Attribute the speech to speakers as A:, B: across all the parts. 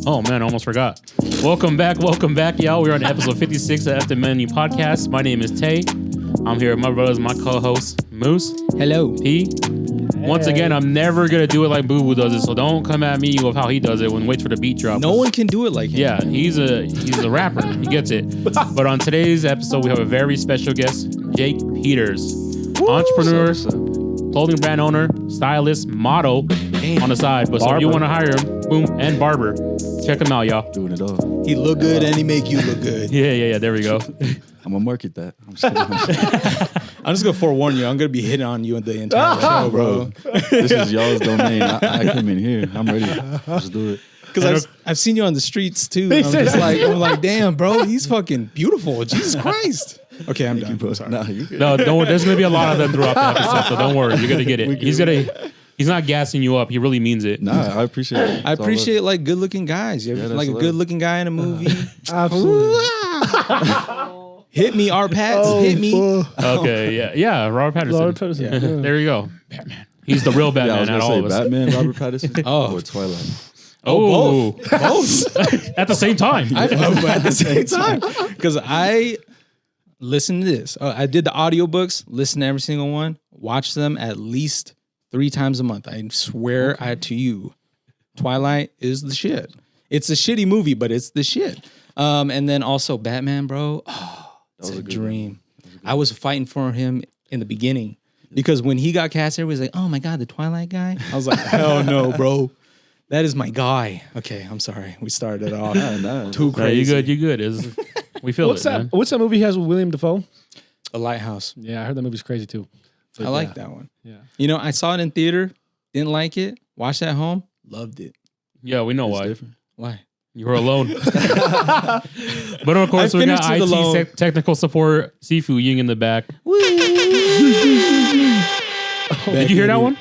A: Oh man, I almost forgot. Welcome back, y'all. We're on episode 56 of F the Menu Podcast. My name is Tay. I'm here with my brothers, my co-host Moose.
B: Hello.
A: P. Once again, I'm never gonna do it like Boo Boo does it, so don't come at me with how he does it when wait for the beat drop.
B: No one can do it like him.
A: Yeah, he's a rapper. He gets it. But on today's episode, we have a very special guest, Jake Peters, entrepreneur, clothing brand owner, stylist, model on the side. But so if you want to hire him, boom, and barber, check him out, y'all.
C: Doing it all.
B: He look good and he make you look good.
A: Yeah. There we go.
C: I'm gonna market that. I'm just kidding.
B: I'm just gonna forewarn you. I'm gonna be hitting on you the entire show, bro.
C: This is y'all's domain. I came in here. I'm ready. Let's do it.
B: Because I've seen you on the streets too. I'm like, damn, bro, he's fucking beautiful. Jesus Christ. Okay, I'm done. I'm sorry.
C: Nah, you good.
A: No, don't. There's gonna be a lot of them throughout the episode, so don't worry. You're gonna get it. He's not gassing you up. He really means it.
C: Nah, I appreciate it.
B: I appreciate like good looking guys. You ever like a good looking guy in a movie?
D: Absolutely.
B: Hit me, R. Pats. Hit me.
A: Okay, yeah. Robert Pattinson.
D: Robert Pattinson. Yeah.
A: There you go. Batman. He's the real Batman out of all of us.
C: Batman, Robert Pattinson, or Twilight.
A: Oh,
B: Both.
A: at the same time.
B: At the same time. Because I listen to this. I did the audiobooks, listen to every single one, watch them at least 3 times a month. I swear to you, Twilight is the shit. It's a shitty movie, but it's the shit. And then also Batman, bro. Oh, it's a dream. I was fighting for him in the beginning because when he got cast, everybody was like, oh my God, the Twilight guy. I was like, hell no, bro. That is my guy. Okay, I'm sorry. We started it off too crazy.
A: You good. We feel
D: What's
A: it,
D: that?
A: man.
D: What's that movie he has with William Dafoe?
B: A Lighthouse.
D: Yeah, I heard that movie's crazy too.
B: I like that one.
D: Yeah.
B: You know, I saw it in theater, didn't like it. Watched it at home, loved it.
A: Yeah, we know why.
C: Different.
B: Why?
A: You were alone. But of course, we got IT technical support, Sifu Ying in the back. Did you hear that one?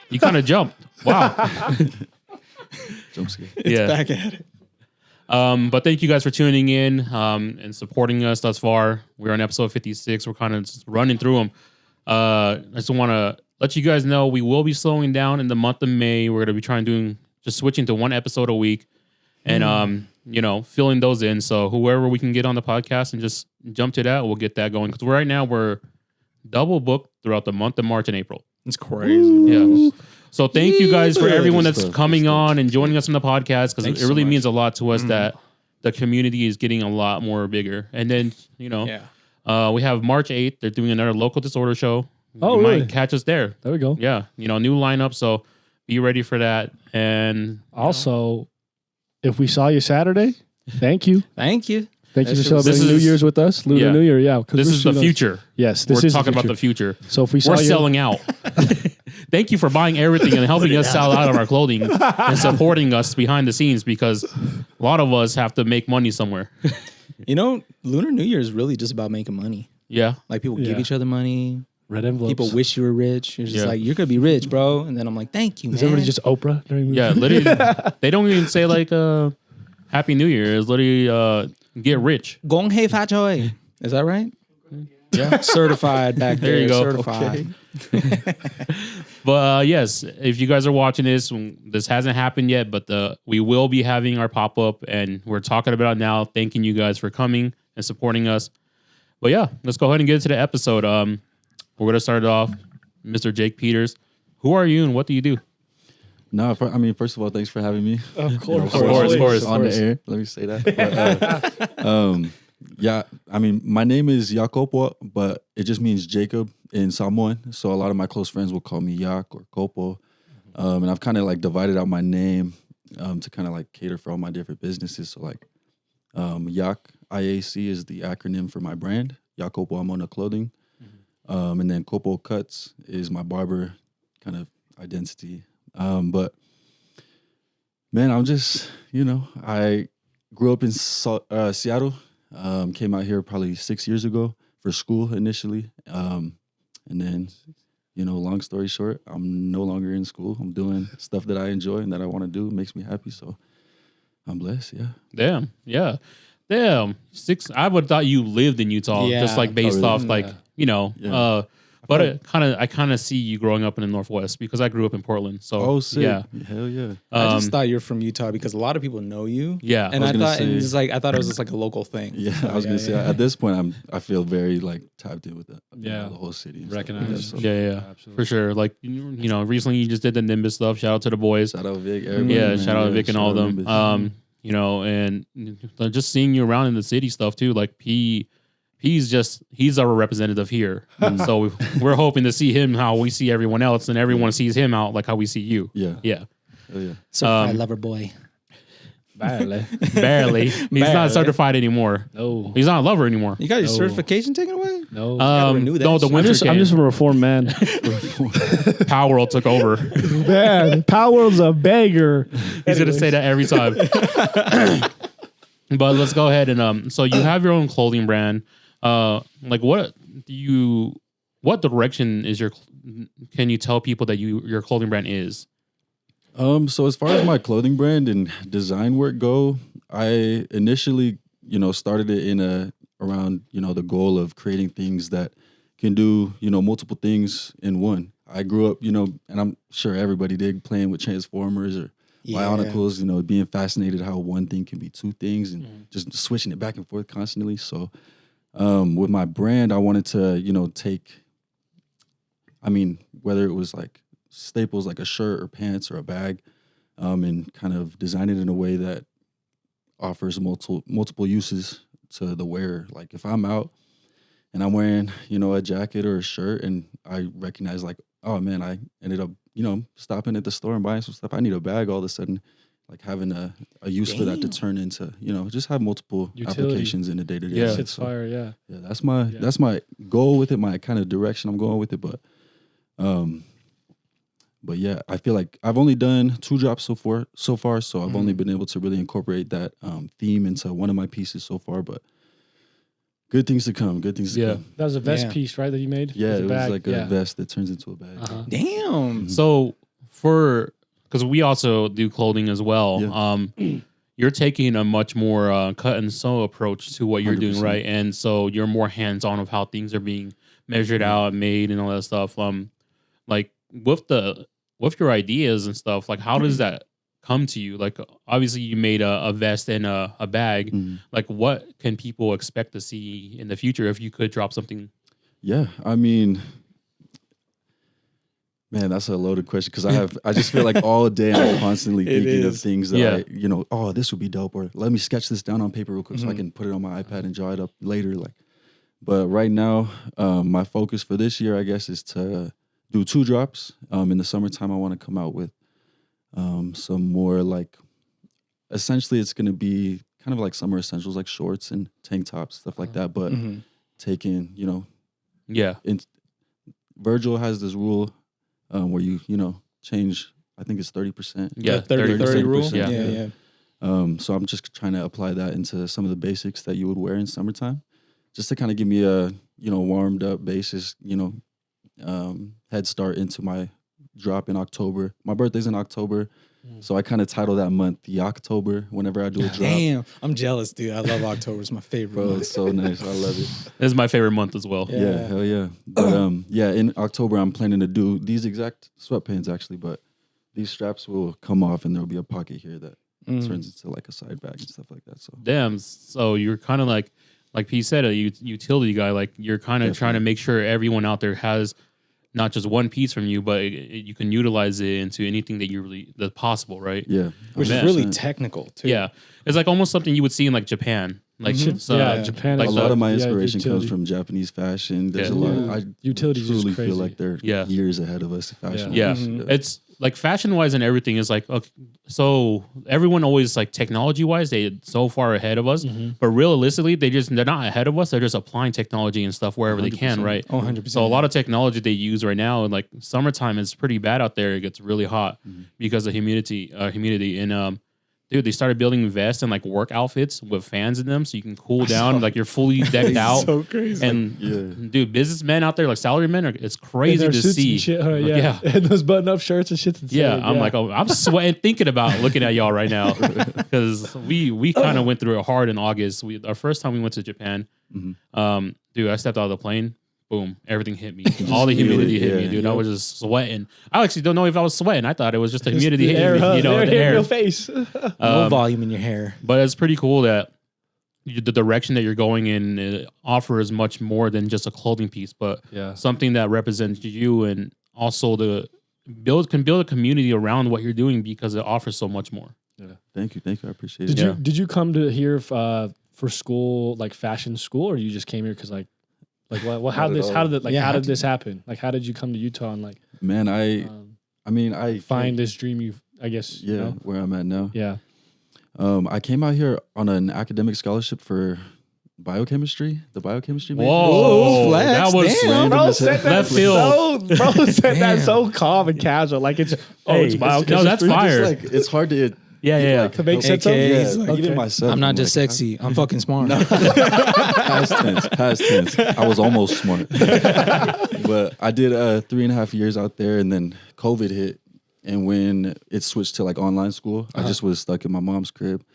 A: You kind of jumped. Wow.
C: Jump scare.
B: It's back at it.
A: But thank you guys for tuning in and supporting us thus far. We're on episode 56. We're kind of just running through them. I just want to let you guys know we will be slowing down in the month of May. We're going to be just switching to 1 episode a week and, filling those in. So whoever we can get on the podcast and just jump to that, we'll get that going. Because right now we're double booked throughout the month of March and April.
B: It's crazy.
A: Yeah. So thank you guys for everyone that's coming on and joining us on the podcast because it really means a lot to us that the community is getting a lot more bigger. And then, we have March 8th. They're doing another local disorder show. You might catch us there.
D: There we go.
A: Yeah. New lineup. So be ready for that. And
D: also, if we saw you Saturday, thank you.
B: Thank you.
D: Thank you for celebrating New Year's with us. Lunar New Year, yeah.
A: This is the future.
D: Yes,
A: we're talking about the future.
D: So if we saw
A: we're selling out. Thank you for buying everything and helping us sell out of our clothing and supporting us behind the scenes because a lot of us have to make money somewhere.
B: Lunar New Year is really just about making money.
A: Yeah.
B: Like people give each other money.
D: Red envelopes.
B: People wish you were rich. You're just like, you're going to be rich, bro. And then I'm like, thank you, man.
D: Is everybody just Oprah during
A: Yeah, literally. They don't even say like Happy New Year. It's literally get rich.
B: Gong hei fa choi. Is that right? Yeah. Certified back there.
A: There you go.
B: Certified.
A: Okay. But yes, if you guys are watching this hasn't happened yet, but we will be having our pop-up and we're talking about it now. Thanking you guys for coming and supporting us. But yeah, let's go ahead and get into the episode. We're going to start it off. Mr. Jake Peters. Who are you and what do you do?
C: No, first of all, thanks for having me.
D: Of course.
A: Of course.
C: On the air. Let me say that. But, my name is Iakopo, but it just means Jacob in Samoan. So a lot of my close friends will call me Yak or Kopo. And I've kind of like divided out my name to kind of like cater for all my different businesses. So like Yak, IAC is the acronym for my brand, Iakopo Amona Clothing. And then Kopo Cuts is my barber kind of identity. But man, I'm just, I grew up in Seattle, came out here probably 6 years ago for school initially. And then, long story short, I'm no longer in school. I'm doing stuff that I enjoy and that I want to do. It makes me happy. So I'm blessed. Yeah.
A: Damn. Yeah. Damn. I would have thought you lived in Utah, just like based off like, But I kind of see you growing up in the Northwest because I grew up in Portland. So
C: Oh, sick.
A: yeah,
C: Hell yeah.
B: I just thought you're from Utah because a lot of people know you.
A: yeah.
B: And
C: I
B: I
C: was gonna
B: thought, and
C: say-
B: it's like, I thought it was just like a local thing.
C: Yeah,
B: So,
C: I was gonna say at this point I feel very like tapped in with the
E: Yeah.
C: the whole city. and stuff like that,
E: Recognize.
C: so.
A: Yeah,
E: Absolutely.
A: for sure. Like you know, recently you just did the Nimbus stuff. Shout out to the boys.
C: Shout out Vic. Everybody,
A: Yeah,
C: man.
A: shout out to Vic and all of
C: shout out
A: them.
C: Nimbus.
A: You know, and just seeing you around in the city stuff too. Like he's our representative here. So we're hoping to see him how we see everyone else, and everyone sees him out like how we see you.
C: Yeah.
A: Yeah,
C: Hell yeah.
B: Certified lover boy.
E: Barely.
A: barely. He's not
B: Barely.
A: certified anymore.
E: No.
A: He's not a lover anymore.
B: You got your
E: No.
B: certification taken away?
E: No.
B: gotta renew that
A: No, the
B: shit.
A: winter
D: I'm just
A: came.
D: a reformed man.
A: Power World took over.
D: Man, Power's a beggar.
A: He's gonna say that every time. But let's go ahead and so you have your own clothing brand. Like what direction is can you tell people that your clothing brand is?
C: So as far as my clothing brand and design work go, I initially, started it around, the goal of creating things that can do, multiple things in one. I grew up, and I'm sure everybody did playing with Transformers or Bionicles, being fascinated how one thing can be two things and just switching it back and forth constantly. So with my brand, I wanted to, whether it was like staples like a shirt or pants or a bag, and kind of design it in a way that offers multiple uses to the wearer. Like if I'm out and I'm wearing, a jacket or a shirt and I recognize like, oh man, I ended up, stopping at the store and buying some stuff. I need a bag all of a sudden, like having a use for that to turn into, just have multiple
E: Utility.
C: applications in the day-to-day.
A: Yeah.
C: life.
E: Shit's
C: So,
E: fire, yeah.
C: yeah, that's my goal with it, my kind of direction I'm going with it. But yeah, I feel like I've only done 2 drops so far. So I've only been able to really incorporate that theme into one of my pieces so far. But good things to come. Good things to come.
E: That was a vest
B: Yeah.
E: piece, right, that you made?
C: Yeah,
E: With
C: it
E: the
C: was
E: bag?
C: like a vest that turns into a bag.
E: Uh-huh.
B: Damn.
A: So because we also do clothing as well.
C: Yeah.
A: You're taking a much more cut and sew approach to what you're doing,
C: 100%.
A: right? And so you're more hands on of how things are being measured out and made and all that stuff. Like with your ideas and stuff, like how does that come to you? Like obviously you made a vest and a bag.
C: Mhm.
A: Like what can people expect to see in the future if you could drop something?
C: Yeah, man, that's a loaded question because I just feel like all day I'm constantly
B: It
C: thinking of
B: is.
C: things that
A: Yeah.
C: oh, this would be dope, or let me sketch this down on paper real quick so I can put it on my iPad and draw it up later. But right now, my focus for this year, I guess, is to do 2 drops. In the summertime, I want to come out with some more like, essentially, it's going to be kind of like summer essentials, like shorts and tank tops, stuff like that. But taking,
A: Yeah.
C: Virgil has this rule where you change. I think it's 30%.
A: Yeah.
B: 30 rule.
C: 30%,
A: Yeah.
B: Yeah.
C: So I'm just trying to apply that into some of the basics that you would wear in summertime, just to kind of give me a warmed up basis, head start into my drop in October. My birthday's in October, so I kind of title that month the October whenever I do a drop.
B: Damn. I'm jealous, dude. I love October. It's my favorite
C: Bro,
B: month.
C: it's so nice. I love it.
A: This is my favorite month as well.
B: Yeah.
C: Yeah, hell yeah. But in October I'm planning to do these exact sweatpants actually, but these straps will come off and there'll be a pocket here that turns into like a side bag and stuff like that. So
A: Damn. So you're kind of like P said, a utility guy. Like you're kind of trying to make sure everyone out there has not just one piece from you, but you can utilize it into anything that's possible, right?
C: yeah,
B: Which is
C: 100%.
B: really technical, too.
A: Yeah, it's like almost something you would see in like Japan. Like
E: Japan.
A: like
C: a
E: is
C: lot of my
E: yeah,
C: inspiration comes
E: utility.
C: from Japanese fashion. There's
A: Yeah.
C: a lot. I
E: Utility's just
C: truly
E: crazy.
C: feel like they're
A: Yeah.
C: years ahead of us. Fashion.
A: Yeah,
B: Mhm.
A: it's like fashion wise and everything is like okay, so everyone always like technology wise they're so far ahead of us, but realistically they're not ahead of us. They're just applying technology and stuff wherever they can,
C: 100%.
A: right?
B: Oh, 100%.
A: So a lot of technology they use right now, like summertime is pretty bad out there. It gets really hot because of humidity. And dude, they started building vests and like work outfits with fans in them, so you can cool down. Like you're fully decked out.
B: so crazy.
A: And
C: Yeah.
A: dude, businessmen out there, like salarymen, it's
E: In
A: crazy
E: their
A: to
E: suits
A: see.
E: and shit, huh?
A: Like,
E: Yeah. And those button-up shirts and shit's insane.
A: Yeah, I'm like, oh, I'm sweating thinking about looking at y'all right now because we kind of went through it hard in August. Our first time we went to Japan, dude, I stepped out of the plane, boom, everything hit me. All the humidity hit me, dude. I was just sweating. I actually don't know if I was sweating. I thought it was just the humidity hitting me, you know,
E: air
A: the
E: hitting
A: air.
E: your face.
B: No volume in your hair.
A: But it's pretty cool that the direction that you're going in offers much more than just a clothing piece, but
E: Yeah.
A: something that represents you and also can build a community around what you're doing because it offers so much more.
C: Thank you. I appreciate it.
E: Did you come to here for school, like fashion school, or you just came here because like what how
C: Not
E: this
C: at
E: how
C: all.
E: did it, like
B: Yeah,
E: how
B: how'd
E: did
B: you-
E: this happen? Like how did you come to Utah and like
C: Man, I
E: find this dream you I guess
C: yeah,
E: you know?
C: where I'm at now.
E: Yeah.
C: I came out here on an academic scholarship for biochemistry, the biochemistry major.
A: Whoa,
B: flex,
A: that was
B: damn.
E: Bro said that
A: left field.
E: so bro said that
B: Damn.
E: so calm and casual. Like it's
A: Hey,
E: it's
A: no,
E: biochemistry.
A: that's
C: It's
A: fire.
C: just like it's hard to
A: Yeah.
E: To make sense of
B: AKA,
C: yeah,
B: he's like,
C: even
E: okay.
C: myself.
B: I'm not
C: I'm
B: just
C: like,
B: sexy. I'm fucking smart.
C: past tense. I was almost smart. But I did 3.5 years out there, and then COVID hit. And when it switched to like online school, I just was stuck in my mom's crib.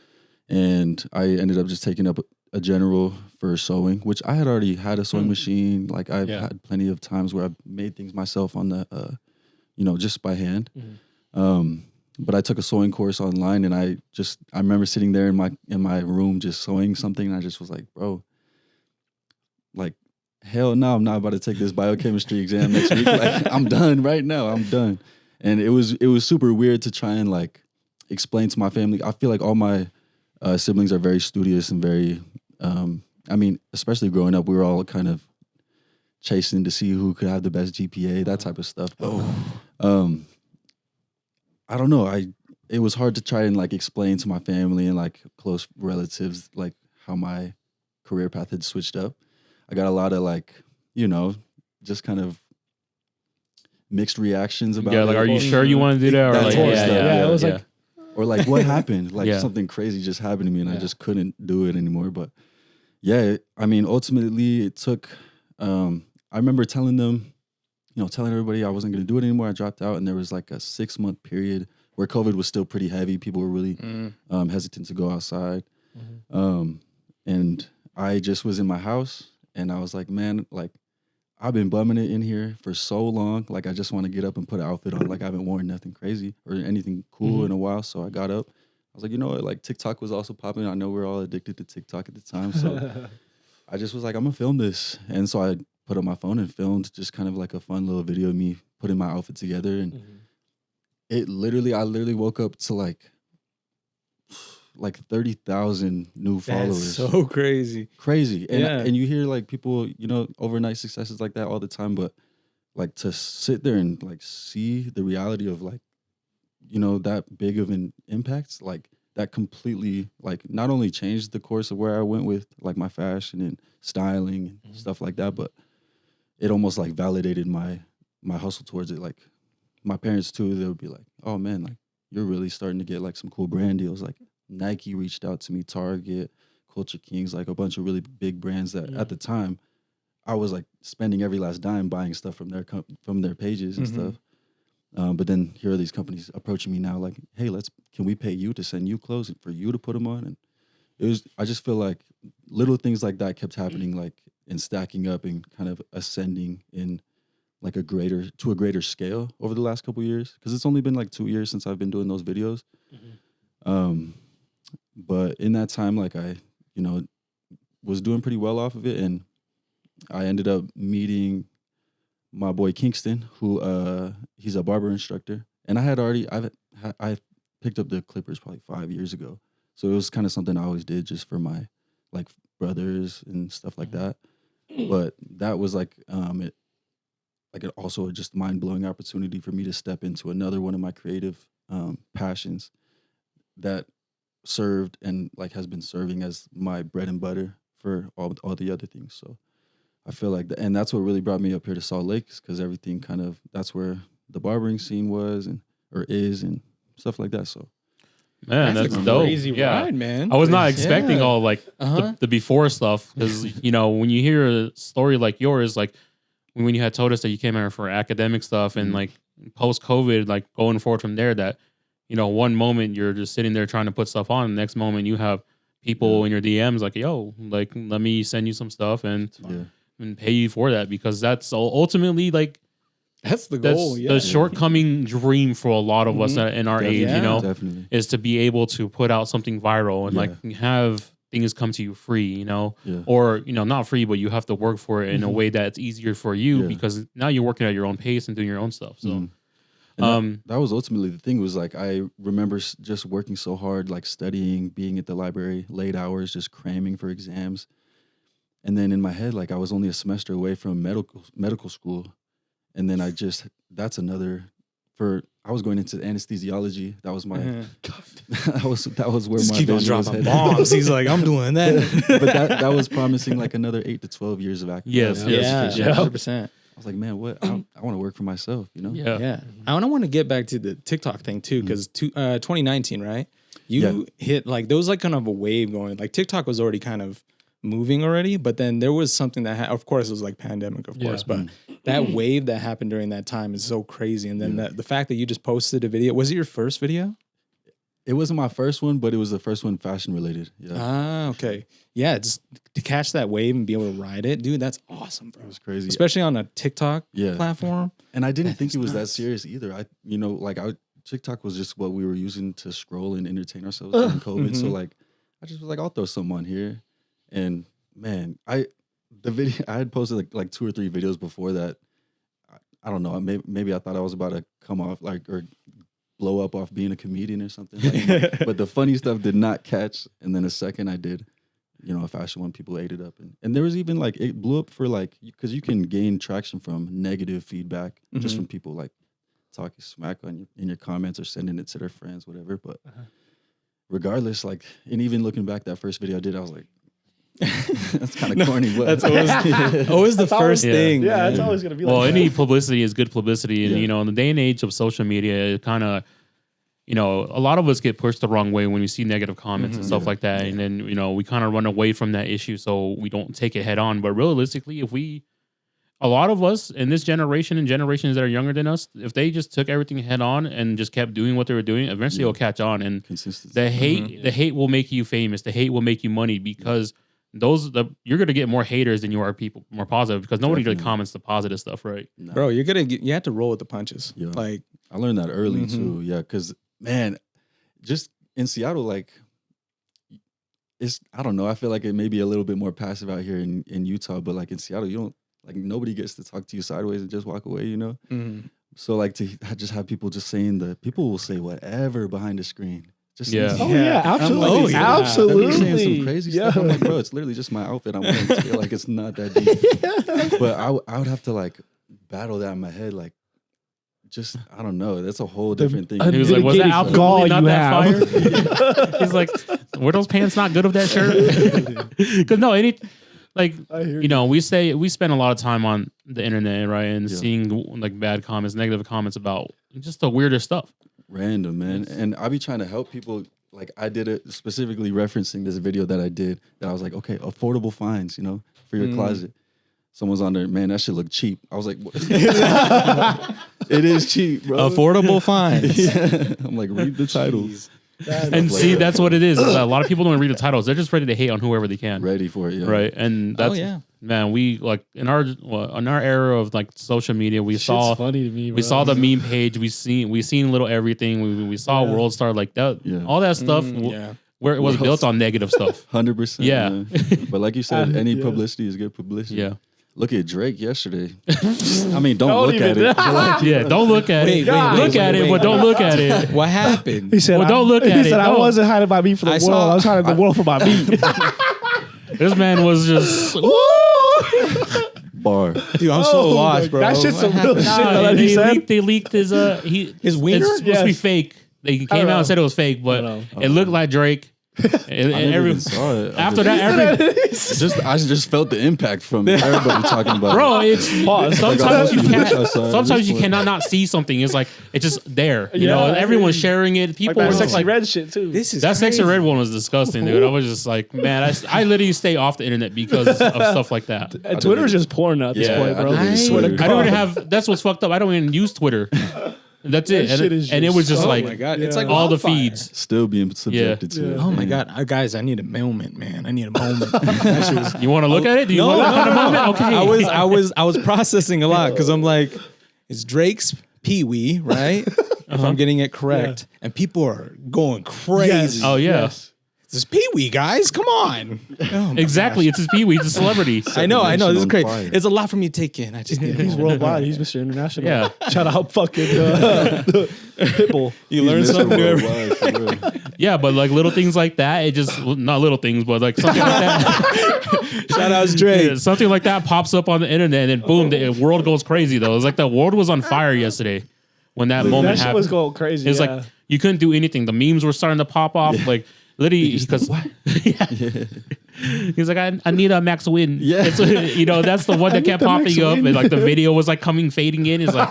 C: And I ended up just taking up a general for sewing, which I had already had a sewing machine. Like I've
E: Yeah.
C: had plenty of times where I've made things myself on the, just by hand. But I took a sewing course online, and I remember sitting there in my room just sewing something, and I just was like, bro, like, hell no, I'm not about to take this biochemistry exam next week. Like, I'm done right now. I'm done. And it was super weird to try and like explain to my family. I feel like all my siblings are very studious and very, especially growing up, we were all kind of chasing to see who could have the best GPA, that type of stuff. But I don't know. It was hard to try and like explain to my family and like close relatives like how my career path had switched up. I got a lot of like, just kind of mixed reactions about
A: Yeah, like,
C: it.
A: are you sure you want to do that? Or
C: That
A: like,
C: sort of
A: yeah,
C: stuff.
A: yeah,
E: Yeah, it was like
C: Or like what happened? Like
A: Yeah.
C: something crazy just happened to me and I
E: Yeah.
C: just couldn't do it anymore. But yeah, ultimately it took, I remember telling them, telling everybody I wasn't going to do it anymore. I dropped out, and there was like a 6-month period where COVID was still pretty heavy. People were really hesitant to go outside. And I just was in my house, and I was like, man, like, I've been bumming it in here for so long. Like, I just want to get up and put an outfit on. Like, I haven't worn nothing crazy or anything cool in a while. So I got up. I was like, you know what? Like, TikTok was also popping. I know we are all addicted to TikTok at the time. So I just was like, I'm going to film this. And so I put up my phone and filmed just kind of like a fun little video of me putting my outfit together. And I literally woke up to like 30,000 new followers.
B: That's so crazy.
C: Crazy. And
B: Yeah.
C: and you hear like people, overnight successes like that all the time, but like to sit there and like see the reality of like, that big of an impact, like that completely like not only changed the course of where I went with like my fashion and styling and stuff like that, but it almost like validated my hustle towards it. Like my parents too, they would be like, oh man, like you're really starting to get like some cool brand deals. Like Nike reached out to me, Target, Culture Kings, like a bunch of really big brands that at the time I was like spending every last dime buying stuff from their pages and stuff. But then here are these companies approaching me now, like, hey, can we pay you to send you clothes and for you to put them on? And I just feel like little things like that kept happening, like and stacking up and kind of ascending in like a greater scale over the last couple of years. Because it's only been like 2 years since I've been doing those videos. But in that time, like I, was doing pretty well off of it, and I ended up meeting my boy Kingston, who he's a barber instructor, and I picked up the clippers probably 5 years ago, so it was kind of something I always did just for my like brothers and stuff like that. But that was like also just mind blowing opportunity for me to step into another one of my creative passions that served and like has been serving as my bread and butter for all the other things. So I feel like and that's what really brought me up here to Salt Lake, because everything that's where the barbering scene was and stuff like that. So
A: Man, that's
B: a
A: dope.
B: crazy
A: Yeah.
B: ride, man.
A: I was not expecting all like
B: Uh-huh.
A: the before stuff, because when you hear a story like yours, like when you had told us that you came here for academic stuff and like post COVID, like going forward from there, that one moment you're just sitting there trying to put stuff on, the next moment you have people in your DMs like, yo, like let me send you some stuff, and and pay you for that, because that's ultimately like
B: That's the
A: that's
B: goal. Yeah.
A: the shortcoming dream for a lot of us in our age,
B: Yeah.
A: you know,
C: Definitely.
A: is to be able to put out something viral and
C: Yeah.
A: like have things come to you free, you know,
C: Yeah.
A: or, you know, not free, but you have to work for it in a way that's easier for you
C: Yeah.
A: because now you're working at your own pace and doing your own stuff. So,
C: Mhm. And that was ultimately the thing, was like, I remember just working so hard, like studying, being at the library, late hours, just cramming for exams. And then in my head, like I was only a semester away from medical school. And then I was going into anesthesiology. That was my, that was where
B: Just
C: my
B: keep on
C: vision was
B: dropping
C: headed.
B: bombs. He's like, I'm doing that.
C: But that was promising like another 8 to 12 years of acting.
A: Yes,
B: Yeah,
A: yes,
B: 100%.
C: I was like, man, what? I want to work for myself, you know?
A: yeah.
B: Yeah. I want to get back to the TikTok thing too, because 2019, right? You hit like, there was like kind of a wave going, like TikTok was already kind of moving already, but then there was something that, of course, it was like pandemic, of course, but that wave that happened during that time is so crazy. And then the fact that you just posted a video, was it your first video?
C: It wasn't my first one, but it was the first one fashion related. Yeah.
B: Ah, okay. Yeah, just to catch that wave and be able to ride it, dude, that's awesome, bro.
C: It was crazy.
B: Especially on a TikTok
C: Yeah.
B: platform.
C: And I didn't think
B: is
C: it was that
B: nuts.
C: serious either. TikTok was just what we were using to scroll and entertain ourselves during COVID. So like, I just was like, I'll throw something on here. And man, I had posted like 2 or 3 videos before that. I don't know. Maybe I thought I was about to come off like, or blow up off being a comedian or something. Like, but the funny stuff did not catch. And then the second I did, you know, a fashion one, people ate it up. And there was even like, it blew up for like, because you can gain traction from negative feedback just from people like talking smack on you in your comments or sending it to their friends, whatever. But regardless, like, and even looking back, that first video I did, I was like, that's kind of corny. But
B: That's always the first thing.
D: Yeah,
B: man.
D: it's always gonna be
A: Well,
D: like
A: any publicity is good publicity. And,
C: Yeah.
A: you know, in the day and age of social media, it kind of, you know, a lot of us get pushed the wrong way when we see negative comments and stuff like that. And then, you know, we kind of run away from that issue so we don't take it head on. But realistically, a lot of us in this generation and generations that are younger than us, if they just took everything head on and just kept doing what they were doing, eventually it'll catch on. And
C: Consistency.
A: the hate will make you famous. The hate will make you money, because you're gonna get more haters than you are people more positive, because nobody really comments the positive stuff, right?
C: Nah.
B: Bro, you have to roll with the punches.
C: Yeah.
B: Like,
C: I learned that early too. Yeah, because man, just in Seattle, like, I don't know. I feel like it may be a little bit more passive out here in Utah, but like in Seattle, you don't, like, nobody gets to talk to you sideways and just walk away, you know? So like to just have people just saying people will say whatever behind the scrin. Just
A: Yeah.
D: Oh yeah, absolutely,
B: Oh, yeah.
D: absolutely.
C: They're saying some crazy
D: Yeah.
C: stuff. I'm like, bro, it's literally just my outfit. I'm wearing today. Like, it's not that deep. But I would have to like battle that in my head. Like, just, I don't know. That's a whole different thing.
A: He was like, was that outfit
D: Gall
A: really not
D: you
A: that
D: have.
A: fire? He's like, were those pants not good with that shirt? Because no,
D: I hear
A: you know, we spend a lot of time on the internet, right, and
C: Yeah.
A: seeing like bad comments, negative comments about just the weirdest stuff.
C: Random, man. And I be trying to help people. Like, I did it specifically referencing this video that I did, that I was like, okay, affordable finds, you know, for your closet. Someone's on there, man, that shit look cheap. I was like, what? It is cheap, bro.
B: affordable finds.
C: Yeah. I'm like, read the titles.
A: And see, that's what it is. A lot of people don't read the titles; they're just ready to hate on whoever they can.
C: Ready for it, yeah.
A: Right, and that's man. We like in our era of like social media, we
D: Shit's
A: saw
D: funny to me.
A: we saw the meme page. We seen little everything. We saw World Star, like that.
C: Yeah.
A: All that stuff. Where it was
C: World
A: built on negative stuff.
C: 100%.
A: Yeah.
C: Man. But like you said, any
D: Yeah.
C: publicity is good publicity.
A: Yeah.
C: Look at Drake yesterday. I mean, don't look
D: even-
C: at it. But like,
A: Yeah, don't look at it. Look at it, but don't look at it.
B: What happened?
D: He said,
A: Well, don't look at
D: he
A: it.
D: said, I
A: Don't.
D: wasn't hiding my meat for the world.
B: saw-
D: I was hiding the world for my meat.
A: This man was just.
C: bar.
B: Dude, I'm so lost, bro.
D: That shit's
B: What
D: some real
B: happened?
D: shit though, that he said.
A: They leaked his
B: His wiener?
A: It's supposed to be
D: Yes.
A: fake. They came
D: don't
A: out
D: know.
A: and said it was fake, but
D: I don't
A: it looked like Drake. And
C: I never
A: every,
C: even saw it.
A: after that,
C: I just felt the impact from everybody talking about
A: bro,
C: it.
A: it's sometimes
C: Like,
A: you
C: I
A: can't.
C: saw it.
A: Sometimes you cannot not see something. It's like it's just there. You know,
D: Yeah.
A: everyone's sharing it.
D: Like
A: People
D: that
A: were
D: sexy
A: like,
D: red shit too.
B: This is
A: that sexy
B: crazy.
A: red one was disgusting, dude. I was just like, man, I literally stay off the internet because of stuff like that.
D: And Twitter's just porn at this
C: Yeah,
D: point,
C: I
D: bro.
C: deleted
D: I swear to
C: Twitter.
A: I don't even
D: God.
A: have. That's what's fucked up. I don't even use Twitter. That's
D: That
A: it. And,
D: shit is
A: and it was just
B: Oh
A: like
B: my god, it's
D: yeah.
B: like
A: all the
B: wildfire.
A: feeds.
C: Still being subjected to
A: Yeah.
C: it.
B: Oh my
C: Yeah.
B: god, guys, I need a moment, man. I need a moment. That shit was
A: You want to look at it? Do you
B: no,
A: want
B: no,
A: to
B: no,
A: a
B: no.
A: moment? Okay.
B: I was processing a lot because I'm like, it's Drake's Pee Wee, right? If I'm getting it correct, and people are going crazy.
A: Oh yeah.
D: Yes.
B: It's Pee Wee, guys, come on. Oh, my
A: Exactly.
B: gosh.
A: It's his Pee-wee. It's a celebrity.
B: I know. This is
C: on
B: crazy.
C: fire.
B: It's a lot for me to take in. I just need.
D: He's worldwide. He's Mr. International.
A: Yeah.
D: Shout out fucking Pitbull.
B: You
C: He's
B: learn
C: Mr.
B: something new every.
C: Worldwide, for real.
A: Yeah, but like little things like that, it just well, not little things, but like something like that.
B: Shout out Drake.
A: Yeah, something like that pops up on the internet, and then boom, the world goes crazy. Though it's like the world was on fire yesterday when that moment
D: That shit
A: happened.
D: was going crazy.
A: It's
D: yeah.
A: like you couldn't do anything. The memes were starting to pop off, like literally because he's like, I need a Max Win.
C: Yeah.
A: It's, you know, that's the one that
D: need
A: kept
D: the
A: popping
D: Max
A: up,
D: Win.
A: and like the video was like fading in. It's like,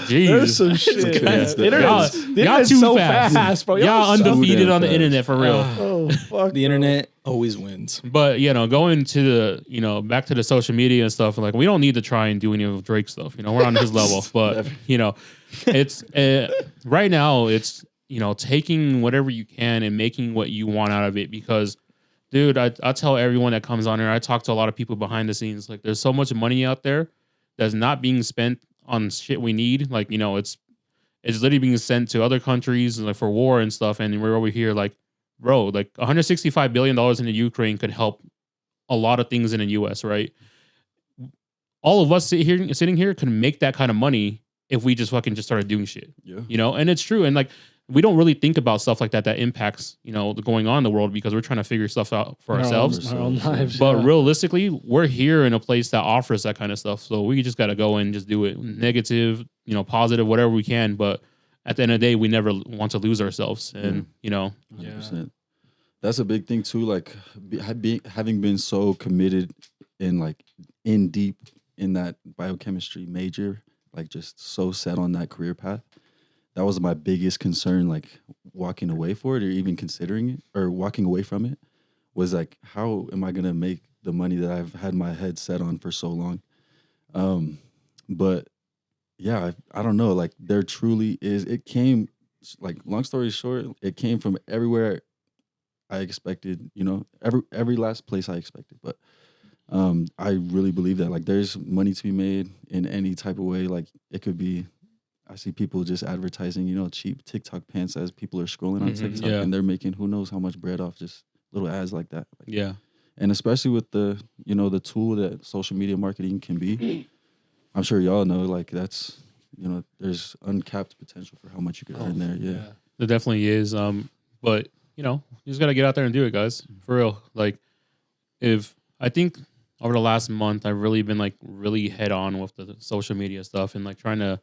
D: there's
A: jeez.
D: some shit.
C: Yeah.
D: man.
C: It's
D: The internet's,
A: Y'all-
D: the
A: y'all
D: internet's
A: too
D: so
A: fast.
D: fast, bro.
A: Y'all
D: so-
A: undefeated
C: damn
A: on the
C: fast.
A: internet for real.
D: Oh fuck.
B: The internet always wins.
A: But you know, going to the back to the social media and stuff, like we don't need to try and do any of Drake stuff. You know, we're on his level. But you know, it's right now it's taking whatever you can and making what you want out of it. Because, dude, I tell everyone that comes on here, I talk to a lot of people behind the scenes. Like, there's so much money out there that's not being spent on shit we need. Like, it's literally being sent to other countries like for war and stuff. And we're over here like, bro, like $165 billion in the Ukraine could help a lot of things in the US, right? All of us sitting here could make that kind of money if we just fucking just started doing shit,
C: Yeah.
A: and it's true. And like, we don't really think about stuff like that impacts, the going on in the world because we're trying to figure stuff out for ourselves.
D: Our own lives.
A: But
D: yeah.
A: realistically, we're here in a place that offers that kind of stuff. So we just got to go and just do it. Negative, positive, whatever we can. But at the end of the day, we never want to lose ourselves. And,
C: 100%. That's a big thing too. Like having been so committed in like in deep in that biochemistry major, like just so set on that career path. That was my biggest concern, like walking away for it or even considering it or walking away from it was like, how am I going to make the money that I've had my head set on for so long? But yeah, I don't know. Like there truly is, it came like, long story short, it came from everywhere I expected, every last place I expected. But I really believe that like there's money to be made in any type of way. Like it could be, I see people just advertising, cheap TikTok pants as people are scrolling on TikTok and they're making who knows how much bread off just little ads like that. Like,
A: yeah.
C: and especially with the, the tool that social media marketing can be, I'm sure y'all know, like that's, there's uncapped potential for how much you could earn there. Yeah.
A: There definitely is. But you just got to get out there and do it, guys. For real. Like I think over the last month, I've really been like really head on with the social media stuff and like trying to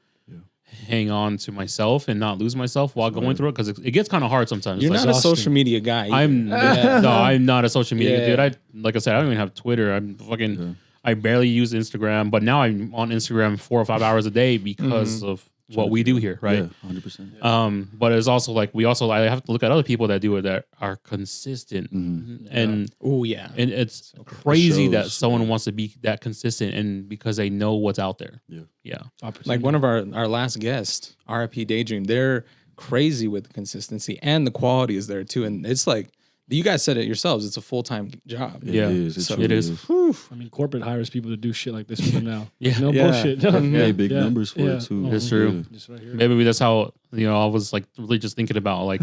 A: hang on to myself and not lose myself while going through it because it gets kind of hard sometimes.
B: You're
A: It's
B: not
A: like,
B: a social media guy.
A: I'm not a social media
B: Yeah.
A: dude. Like I said, I don't even have Twitter. I'm fucking I barely use Instagram, but now I'm on Instagram 4 or 5 hours a day because of what we do here, right?
C: Yeah, 100%.
A: But it's also like I have to look at other people that do it that are consistent, and
B: Oh yeah.
A: and it's crazy that
C: shows,
A: someone wants to be that consistent, and because they know what's out there. Yeah.
B: Like one of our last guests, RIP Daydream, they're crazy with the consistency and the quality is there too. And it's like you guys said it yourselves, it's a full-time job.
A: Yeah.
C: It is.
A: It is.
D: I mean, corporate hires people to do shit like this for them now.
A: Yeah.
D: No
B: Yeah.
D: bullshit.
C: Pay big
D: Yeah.
C: numbers for
D: Yeah.
C: it too.
A: It's true.
D: Just right here.
A: Maybe that's how I was like really just thinking about like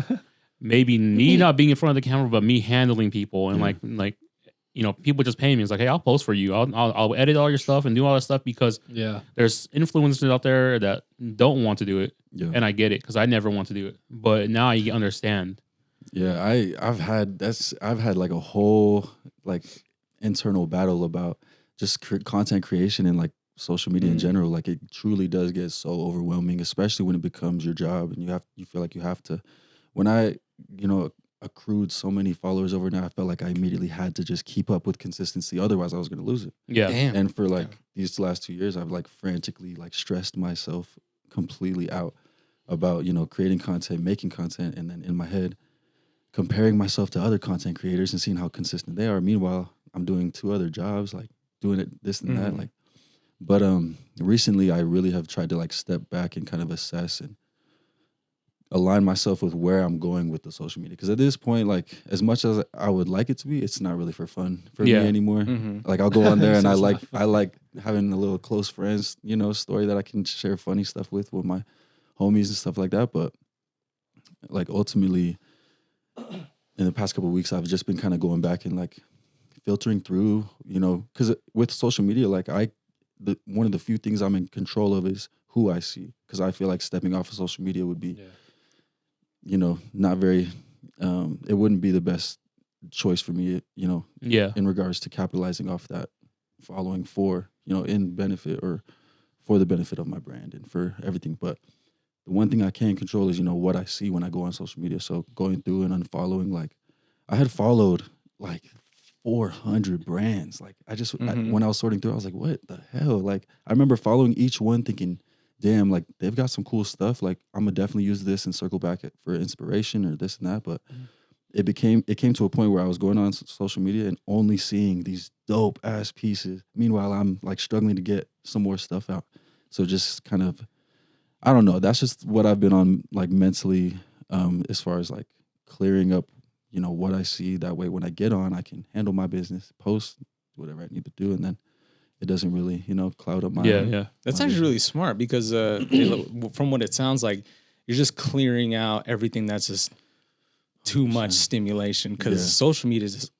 A: maybe me not being in front of the camera, but me handling people and like people just paying me. It's like, hey, I'll post for you. I'll edit all your stuff and do all that stuff because there's influencers out there that don't want to do it, and I get it because I never want to do it. But now I understand.
C: Yeah, I've had like a whole like internal battle about just content creation and like social media in general. Like it truly does get so overwhelming, especially when it becomes your job and you feel like you have to. When I accrued so many followers overnight, I felt like I immediately had to just keep up with consistency. Otherwise, I was going to lose it.
A: Yeah.
B: Damn.
C: And for like these last 2 years, I've like frantically like stressed myself completely out about creating content, making content, and then in my head comparing myself to other content creators and seeing how consistent they are. Meanwhile, I'm doing 2 other jobs, like doing it this and that. Like But recently I really have tried to like step back and kind of assess and align myself with where I'm going with the social media. Because at this point, like as much as I would like it to be, it's not really for fun for me anymore. Like I'll go on there and I like having a little close friends, you know, story that I can share funny stuff with my homies and stuff like that. But like ultimately, in the past couple of weeks, I've just been kind of going back and like filtering through, you know, because with social media, like one of the few things I'm in control of is who I see. Because I feel like stepping off of social media would be, you know, not very, it wouldn't be the best choice for me, you know, in regards to capitalizing off that following for, you know, in benefit or for the benefit of my brand and for everything. But the one thing I can control is, you know, what I see when I go on social media. So going through and unfollowing, like I had followed like 400 brands. Like when I was sorting through, I was like, what the hell? Like I remember following each one thinking, damn, like they've got some cool stuff. Like I'm gonna definitely use this and circle back for inspiration or this and that. But it came to a point where I was going on social media and only seeing these dope ass pieces. Meanwhile, I'm like struggling to get some more stuff out. So just kind of, I don't know. That's just what I've been on like mentally, as far as like clearing up, you know, what I see. That way when I get on, I can handle my business, post whatever I need to do, and then it doesn't really, you know, cloud up my
B: That's actually really smart because from what it sounds like, you're just clearing out everything that's just too much stimulation because social media is just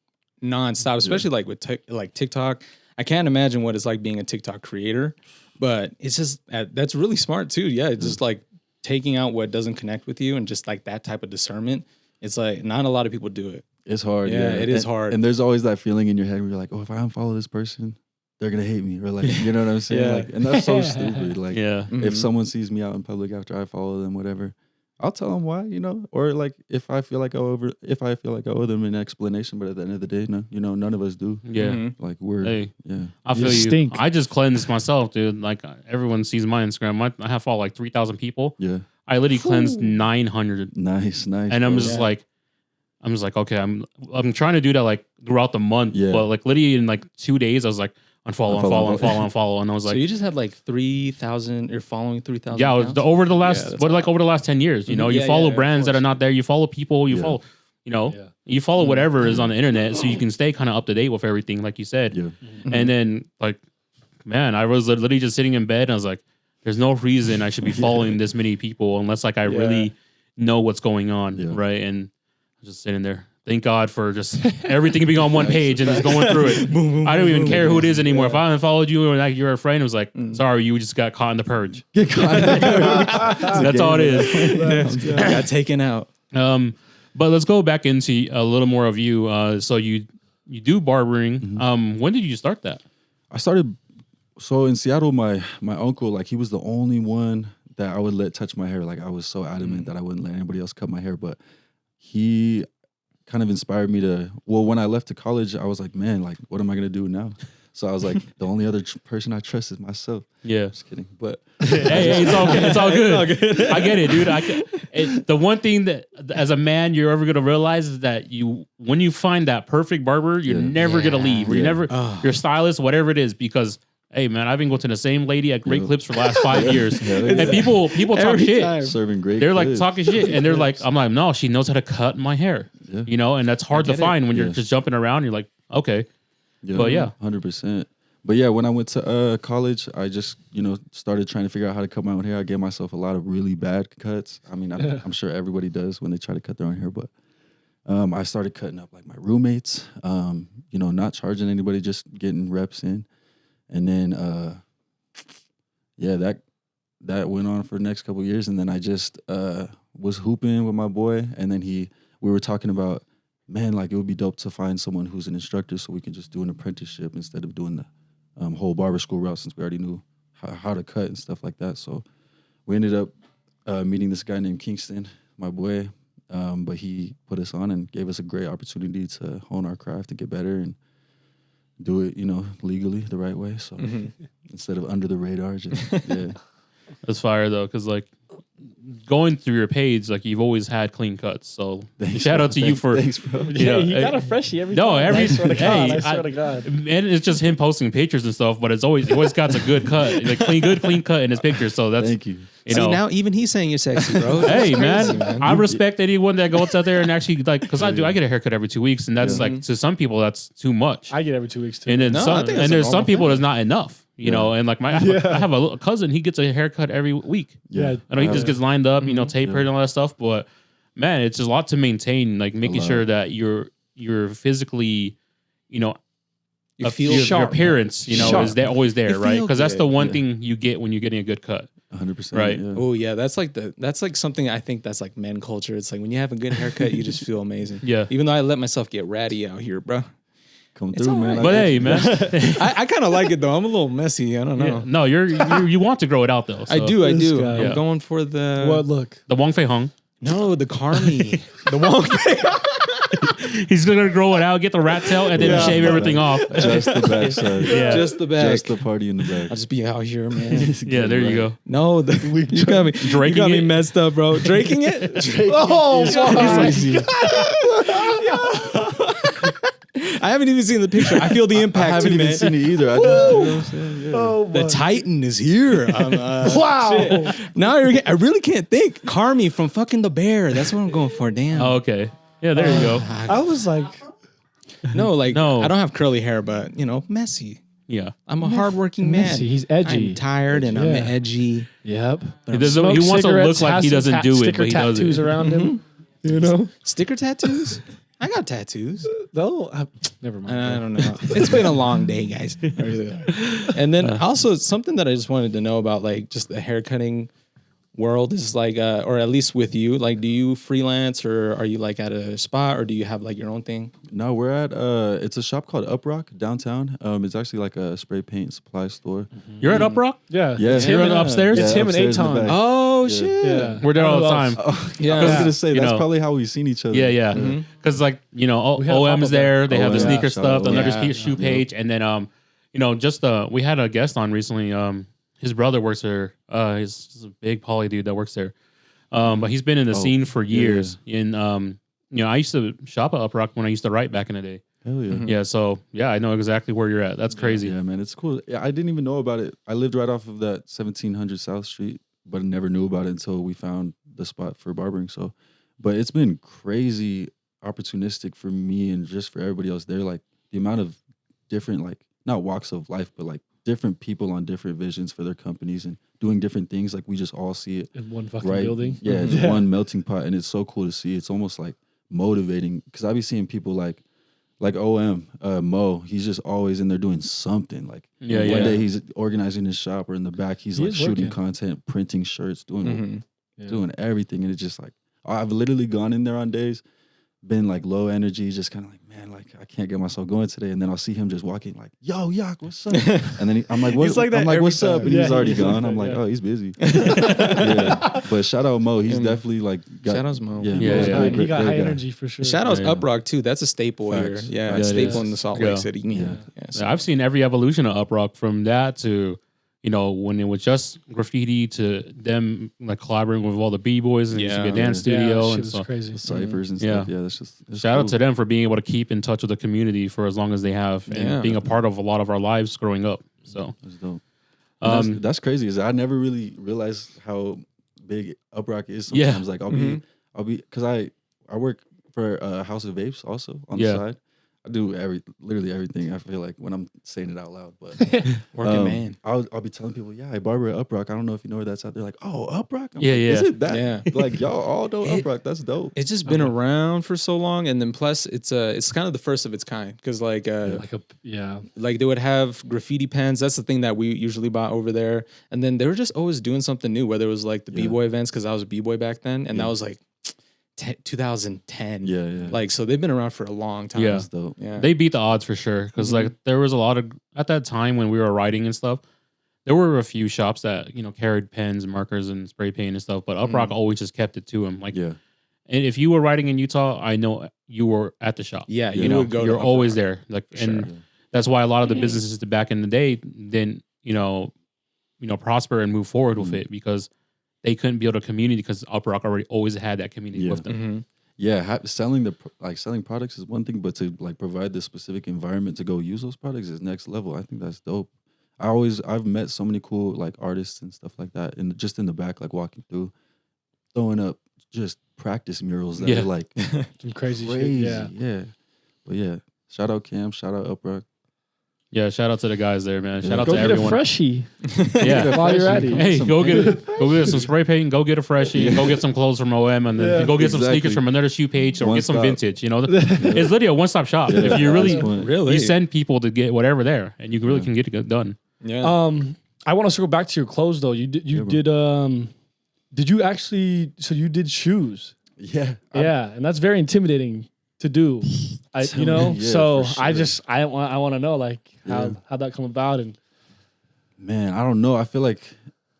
B: nonstop, especially like with like TikTok. I can't imagine what it's like being a TikTok creator, but it's just that's really smart too. Yeah, it's just like taking out what doesn't connect with you and just like that type of discernment. It's like not a lot of people do it.
C: It's hard.
B: Yeah, it is hard.
C: And there's always that feeling in your head where you're like, oh, if I unfollow this person, they're gonna hate me, or like, you know what I'm saying? Like, and that's so stupid. Like, if someone sees me out in public after I follow them, whatever, I'll tell them why, you know, or like if I feel like I owe them an explanation, but at the end of the day, no, you know, none of us do. Like
A: I feel you.
D: Stink.
A: I just cleansed myself, dude. Like everyone sees my Instagram. I have followed like 3,000 people. I literally cleansed 900.
C: Nice.
A: And I'm just like, okay, I'm trying to do that like throughout the month, but like literally in like 2 days, I was like unfollow, and I was like,
B: so you just had like 3,000. You're following 3,000.
A: Yeah, over the last 10 years, you know, you follow brands that are not there, you follow people, you follow, you know, you follow whatever is on the internet, so you can stay kind of up to date with everything, like you said. And then like, man, I was literally just sitting in bed, and I was like, there's no reason I should be following this many people unless like I really know what's going on, right? And I'm just sitting there. Thank God for just everything being on one page and just going through it. I don't even care who it is anymore. If I unfollowed you or like you're a friend, it was like, sorry, you just got caught in the purge. That's all it is.
B: Got taken out.
A: But let's go back into a little more of you. So you do barbering. When did you start that?
C: I started. So in Seattle, my uncle, like he was the only one that I would let touch my hair. Like I was so adamant that I wouldn't let anybody else cut my hair. But he kind of inspired me to, well, when I left to college, I was like, man, like, what am I going to do now? So I was like, the only other person I trust is myself. Yeah. Just kidding. But
A: hey, it's all good. It's all good. I get it, dude. The one thing that as a man you're ever going to realize is that when you find that perfect barber, you're never going to leave. Or you're never, your stylist, whatever it is, because hey man, I've been going to the same lady at Great Clips for the last 5 years, and people talk shit.
C: Serving great.
A: They're like
C: clips.
A: talking shit, and they're like, I'm like, no, she knows how to cut my hair, you know, and that's hard to find when you're just jumping around. You're like, okay, but
C: 100%. But yeah, when I went to college, I just started trying to figure out how to cut my own hair. I gave myself a lot of really bad cuts. I mean, I'm sure everybody does when they try to cut their own hair, but I started cutting up like my roommates. Not charging anybody, just getting reps in. And then, that went on for the next couple of years. And then I just was hooping with my boy. And then we were talking about, man, like it would be dope to find someone who's an instructor so we can just do an apprenticeship instead of doing the whole barber school route, since we already knew how to cut and stuff like that. So we ended up meeting this guy named Kingston, my boy. But he put us on and gave us a great opportunity to hone our craft and get better and do it, legally the right way. So instead of under the radar, just
A: That's fire though, because like going through your page, like you've always had clean cuts. So
C: Thanks,
A: shout
C: bro.
A: out to you for
C: Thanks, bro.
E: Yeah,
A: you
E: he
A: know,
E: got a freshie every
A: no,
E: time.
A: every
E: I swear to God.
A: hey,
E: I swear to God.
A: and it's just him posting pictures and stuff, but it's always got a good cut, like clean cut in his pictures. So that's
C: Thank you.
A: you
B: See,
A: know.
B: now even he's saying you're sexy, bro.
A: Hey
B: That's
A: man,
B: crazy,
A: I respect anyone that goes out there and actually like, because I get a haircut every 2 weeks, and that's
C: Yeah.
A: like to some people that's too much,
E: I get every 2 weeks too.
A: and then
B: No, I
A: some,
B: think that's
A: and
B: a
A: there's some
B: normal
A: people
B: thing.
A: that's not enough, you know, and like I have a little cousin, he gets a haircut every week.
E: Yeah.
A: I know he just gets lined up, you know,
B: Mhm.
A: tapered and all that stuff, but man, it's just a lot to maintain, like making
C: lot.
A: sure that you're physically, you know,
B: You feel
A: your
B: sharp.
A: appearance, you know,
E: Sharp.
A: is there always there,
B: You
A: right?
B: feel
A: Because that's the
B: good,
A: one
C: yeah.
A: thing you get when you're getting a good cut.
C: 100%.
A: Right.
C: Yeah.
B: Oh yeah, that's like something I think that's like men culture. It's like when you have a good haircut, you just feel amazing.
A: Yeah.
B: Even though I let myself get ratty out here, bro.
C: Come
B: It's
C: through,
B: all
C: man.
B: right.
A: But hey, man,
B: I kind of like it though. I'm a little messy. I don't know.
A: yeah, no, you want to grow it out though.
B: I
A: so.
B: do. I
E: This
B: do.
E: guy.
B: I'm
A: Yeah.
B: going for the
E: What look?
A: The Wong Fei Hung.
B: no, the Carmi, the Wong.
A: He's gonna grow it out, get the rat tail, and then
E: Yeah.
A: shave everything off.
C: Just the backside.
A: Yeah.
B: Just the back.
C: Just the party in the back.
B: I'll just be out here, man.
A: Yeah, there you go.
B: No, you got me. You
A: Draking
B: got me
A: it?
B: messed up, bro. Draking it.
E: Oh
B: I haven't even seen the picture. I feel the
C: I
B: impact
C: haven't
B: too,
C: even
B: man.
C: seen it either. I just, you know what I'm saying? Yeah.
E: Oh
B: The Titan is here.
E: wow.
B: Shit. Now I really can't think. Carmi from fucking the Bear. That's what I'm going for. Damn.
A: Oh, okay. Yeah, there you go.
E: I was like,
B: No, like
A: No.
B: I don't have curly hair, but you know, messy.
A: Yeah.
B: I'm a hardworking man.
E: messy. He's edgy.
B: I'm tired and I'm
E: Yeah.
B: edgy.
E: Yep.
A: He wants to look like he doesn't do it, but he does
E: tattoos
A: it.
E: around him. You know?
B: Sticker tattoos? I got tattoos.
E: No, never mind.
B: I don't know. It's been a long day, guys. And then also something that I just wanted to know about, like just the haircutting world is like, or at least with you, like, do you freelance or are you like at a spot or do you have like your own thing?
C: No, we're at it's a shop called Uprock downtown. It's actually like a spray paint supply store.
A: You're at Uprock?
E: Yeah.
C: Yeah.
E: It's him
A: You're
E: and
A: upstairs?
E: It's him and
C: upstairs in the
E: Aton.
C: back.
B: Oh shit!
E: Yeah.
A: We're there all the
E: I
A: time.
E: don't know
B: Yeah.
C: I was gonna say
A: You
C: that's
A: know.
C: probably how we've seen each other.
A: Yeah, yeah.
B: Mhm.
A: Because like you know,
E: We had a
A: OM's
E: pop-up
A: there. They have the
C: OM.
A: sneaker
C: Yeah,
A: stuff, the
C: shout out
A: another
B: OM.
A: shoe page, and then you know, just we had a guest on recently. His brother works there. He's a big poly dude that works there. But he's been in the scene for years. In you know, I used to shop at Uprock when I used to write back in the day.
C: Hell yeah.
A: Yeah, so yeah, I know exactly where you're at. That's crazy.
C: Yeah, man, it's cool. Yeah, I didn't even know about it. I lived right off of that 1700 South Street, but I never knew about it until we found the spot for barbering. So, but it's been crazy opportunistic for me and just for everybody else there. Like the amount of different, like not walks of life, but like different people on different visions for their companies and doing different things. Like we just all see it
E: In one fucking
C: right.
E: building.
C: Yeah, it's
E: Yeah.
C: one melting pot, and it's so cool to see. It's almost like motivating because I be seeing people like OM Mo. He's just always in there doing something. Like
A: Yeah,
C: one
A: yeah.
C: day he's organizing his shop, or in the back he's
E: He
C: like
E: is
C: shooting
E: working.
C: content, printing shirts, doing
B: Mhm.
E: Yeah.
C: doing everything, and it's just like I've literally gone in there on days, been like low energy, just kind of like, man, like I can't get myself going today, and then I'll see him just walking like, yo, Yak, what's up? And then I'm like, what?
B: He's like that
C: I'm like,
B: every
C: what's up?
B: time.
C: And
E: Yeah,
C: he's already
E: he's like
C: gone.
E: that,
C: I'm like,
E: yeah.
C: oh, he's busy. Yeah. But shout out Mo, he's
B: Him.
C: definitely like got,
B: Shout outs Mo.
C: Yeah,
A: Yeah,
C: Mo's a
A: yeah.
C: great,
E: He
C: great,
E: got
C: great
E: high
C: guy.
E: energy for sure.
B: Shout outs
A: Yeah.
B: Uprock too. That's a staple
C: Facts.
B: here. Yeah,
A: Yeah,
B: it's
A: it
B: staple
A: is.
B: in the Salt
A: Yeah.
B: Lake City. Yeah. So-
A: I've seen every evolution of Uprock from that to, you know, when it was just graffiti to them like collaborating with all the b-boys and it used to be a
B: Yeah.
A: dance
E: Yeah,
A: studio.
E: shit
A: And
E: was
A: so
E: crazy.
C: Ciphers and
A: Yeah.
C: stuff. Yeah, that's just it's
A: shout out
C: cool.
A: to them for being able to keep in touch with the community for as long as they have and
B: Yeah.
A: being a part of a lot of our lives growing up. So,
C: That's dope. And
A: um,
C: that's crazy. Is I never really realized how big Uprock is.
A: Yeah.
C: Sometimes, like I'll be because I work for House of Vapes also on
A: Yeah.
C: the side. I do literally everything. I feel like when I'm saying it out loud, but
B: Working man.
C: I'll be telling people, yeah, I barber at Uprock. I don't know if you know where that's at. They're like, oh, Uprock. I'm
A: Yeah,
C: like,
A: yeah.
C: Is it that?
B: Yeah.
C: Like y'all all know Uprock. That's dope.
B: It's just been around for so long, and then plus it's kind of the first of its kind because like like they would have graffiti pens. That's the thing that we usually bought over there, and then they were just always doing something new. Whether it was like the
C: Yeah.
B: b-boy events because I was a b-boy back then, and
C: Yeah.
B: that was like 2010.
C: Yeah, yeah.
B: Like so they've been around for a long time.
A: Yeah.
C: That's dope.
B: Yeah.
A: they beat the odds for sure. Because like there was a lot of, at that time when we were writing and stuff, there were a few shops that, you know, carried pens and markers and spray paint and stuff, but Uprock always just kept it to him. Like,
C: Yeah.
A: and if you were writing in Utah, I know you were at the shop.
B: Yeah,
A: You
B: you
A: know,
B: would go to
A: you're always
B: Uprock.
A: there. Like, and
B: sure.
A: that's why a lot of the businesses back in the day didn't, you know, prosper and move forward with it because they couldn't build a community because Upper Rock already always had that community
C: Yeah.
A: with them.
C: Yeah, selling selling products is one thing, but to like provide the specific environment to go use those products is next level. I think that's dope. I've met so many cool like artists and stuff like that, and just in the back, like walking through, throwing up just practice murals that are like
E: Some crazy
C: crazy.
E: shit. Yeah.
C: But yeah, shout out Cam, shout out Uprock.
A: Yeah, shout out to the guys there, man. Shout out
E: Go
A: to
E: get
A: everyone.
E: a freshie.
A: Yeah.
E: While you're at it.
A: Hey,
C: Some
A: go
C: paint.
A: get some spray paint, go get a freshie, go get some clothes from OM, and then go get some
C: Exactly.
A: sneakers from another shoe page or
C: One
A: get some
C: stop.
A: vintage. You know, it's literally a one-stop shop.
C: Yeah,
A: If you really,
C: that's one.
B: Really?
A: you send people to get whatever there, and you really can get it done.
B: Yeah.
E: I want to circle back to your clothes though. You did you actually? So you did shoes?
C: Yeah,
E: Yeah, and that's very intimidating to do.
C: Yeah,
E: So
C: for
E: I
C: sure.
E: just I want to know like
C: Yeah.
E: how that come about and
C: Man, I don't know. I feel like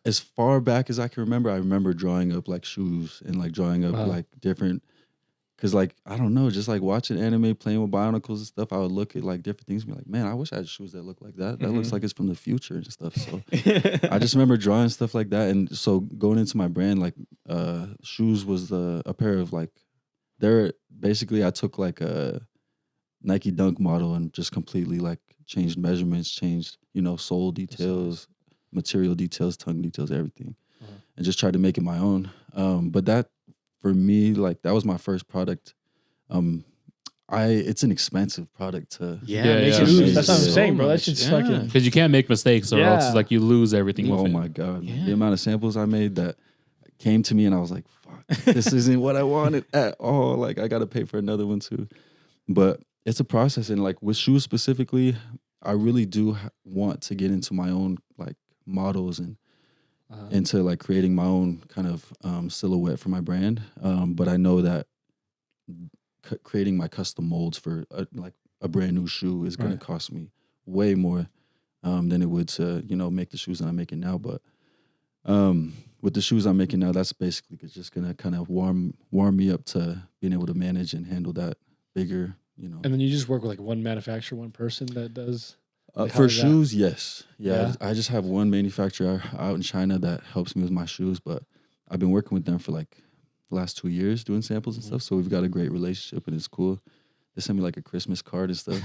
C: as far back as I can remember, I remember drawing up like shoes and like drawing up like different. Cause like I don't know, just like watching anime, playing with Bionicles and stuff, I would look at like different things and be like, man, I wish I had shoes that look like that. That looks like it's from the future and stuff. So I just remember drawing stuff like that. And so going into my brand, like shoes was a pair of like basically I took like a Nike Dunk model and just completely like changed measurements, changed, sole details, material details, tongue details, everything. And just tried to make it my own. But that for me, like that was my first product. It's an expensive product to
B: makes
A: yeah.
B: it
E: shoes. That's what I'm
B: so
E: saying, bro. That
B: much.
E: shit's
B: Yeah.
E: fucking.
A: Because you can't make mistakes, or else
E: Yeah.
A: it's like you lose everything.
C: oh
A: with it.
C: my God.
B: Yeah.
C: The amount of samples I made that came to me and I was like, fuck, this isn't what I wanted at all. Like I gotta pay for another one too. But it's a process, and like with shoes specifically, I really do want to get into my own like models and into like creating my own kind of silhouette for my brand. But I know that creating my custom molds for a brand new shoe is going to cost me way more than it would to make the shoes that I'm making now. But with the shoes I'm making now, that's basically just going to kind of warm me up to being able to manage and handle that bigger.
E: And then you just work with like one manufacturer, one person that does. Like, how
C: for
E: is that?
C: shoes, yes.
E: Yeah.
C: I just have one manufacturer out in China that helps me with my shoes, but I've been working with them for like the last 2 years doing samples and stuff. So we've got a great relationship and it's cool. They sent me like a Christmas card and stuff.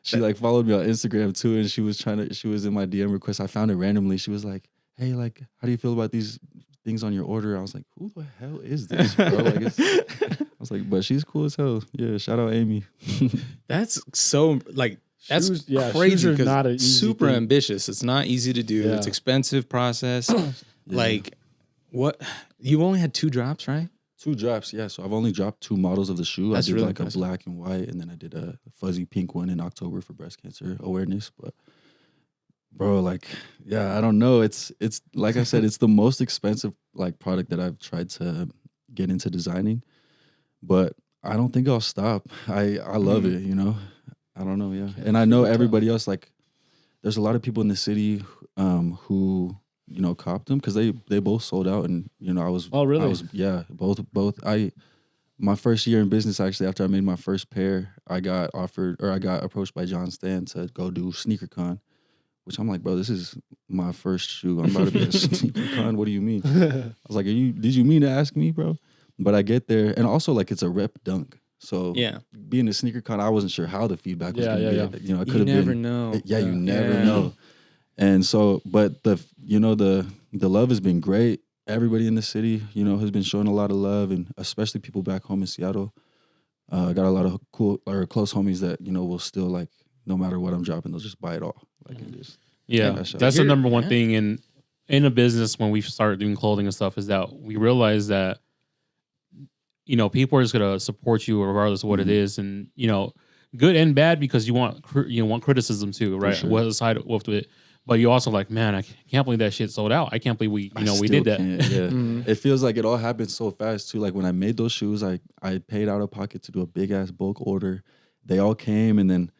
C: She like followed me on Instagram too, and she was in my DM request. I found it randomly. She was like, hey, like, how do you feel about these things on your order? I was like, who the hell is this, bro? Like, I was like, but she's cool as hell. Yeah, shout out Amy.
B: That's so like that's
E: Shoes- yeah,
B: crazy
E: shoes are
B: because
E: not an easy
B: super
E: thing.
B: ambitious. It's not easy to do.
E: Yeah.
B: It's expensive process. Like what you only had 2 drops, right?
C: 2 drops, yeah. So I've only dropped 2 models of the shoe.
B: That's
C: I did
B: really
C: like
B: impressive.
C: a black and white, and then I did a fuzzy pink one in October for breast cancer awareness. But bro, like, yeah, I don't know. It's like I said, it's the most expensive like product that I've tried to get into designing. But I don't think I'll stop. I love it, I don't know, yeah. And I know everybody else, like, there's a lot of people in the city who copped them because they both sold out, and I was.
E: Oh, really?
C: Both. My first year in business, actually, after I made my first pair, I got approached by John Stan to go do SneakerCon, which I'm like, bro, this is my first shoe. I'm about to be at SneakerCon. What do you mean? I was like, did you mean to ask me, bro? But I get there, and also like it's a rep dunk. So
B: Yeah.
C: being a SneakerCon, I wasn't sure how the feedback was going to be.
E: yeah.
C: It could
B: You
C: have
B: never
C: been.
B: know.
C: Yeah, you never know. And so, but the love has been great. Everybody in the city, has been showing a lot of love, and especially people back home in Seattle. I got a lot of cool or close homies that will still like no matter what I'm dropping, they'll just buy it all. Like and just
A: Yeah,
C: cash out.
A: that's the number one
B: Yeah.
A: thing in a business when we started doing clothing and stuff is that we realize that people are just gonna support you regardless of what it is, and good and bad because you want criticism too, right?
C: sure.
A: What side with it, but you also like, man, I can't believe that shit sold out. I can't believe we we
C: Still
A: did that.
C: can't, yeah. It feels like it all happened so fast too. Like when I made those shoes, I paid out of pocket to do a big ass bulk order. They all came, and then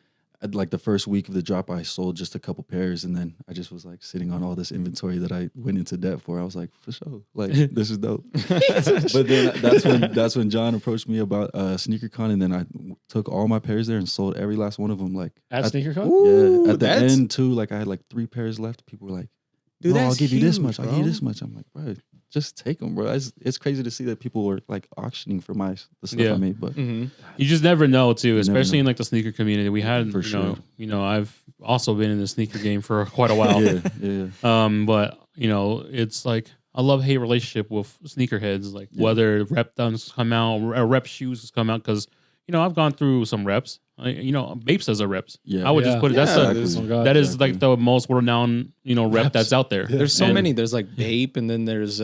C: at like the first week of the drop, I sold just a couple pairs, and then I just was like sitting on all this inventory that I went into debt for. I was like, for sure, like this is dope. But then that's when John approached me about SneakerCon, and then I took all my pairs there and sold every last one of them. Like
E: At SneakerCon?
C: yeah, at the
B: that's-
C: end too, like I had like 3 pairs left. People were like,
B: Dude,
C: "No, I'll
B: that's
C: give you this
B: huge,
C: much. I'll give you
B: bro.
C: this much." I'm like, bro, just take them, bro. It's crazy to see that people were like auctioning for the stuff I made, but
A: You just never know too, especially
C: know.
A: in like the sneaker community. We had,
C: For sure.
A: I've also been in the sneaker game for quite a while. But it's like a love-hate relationship with sneakerheads. Like whether rep duns come out or rep shoes come out, because I've gone through some reps. Bape says are reps.
C: Yeah.
A: I would just put it. That's
C: exactly.
A: that is like the most renowned rep that's out there.
B: There's so
A: And
B: many. There's like Bape, and then there's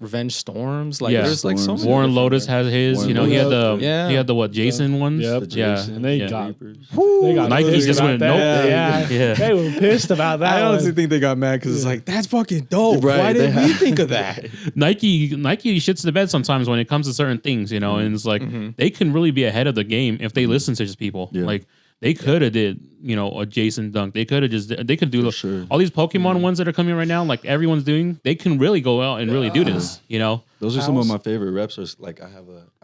B: Revenge Storms. Like
A: Yeah.
B: there's like so
C: Storms.
B: many.
A: Warren
B: different
A: Lotus has his.
C: Warren
A: He had
B: Yeah.
A: he had the what Jason ones.
E: Yep.
C: The
A: Yeah.
C: Jason,
E: And they
C: the
E: got-
C: Vapors.
E: They got
A: Nike
E: pissed
A: just
E: about
A: went,
E: that.
A: nope.
E: Yeah.
A: Yeah.
E: They were pissed about that.
B: I honestly
E: one.
B: think they got mad because it's like that's fucking dope.
C: Right,
B: Why
C: they
B: didn't we
C: have-
B: think of that?
A: Nike shits the bed sometimes when it comes to certain things, and it's like they can really be ahead of the game if they listen to just people.
C: Yeah.
A: Like they could have did, a Jason dunk. They could have they could do
C: sure.
A: all these Pokemon ones that are coming right now. Like everyone's doing, they can really go out and really do this.
C: Those are some of my favorite reps. Are like I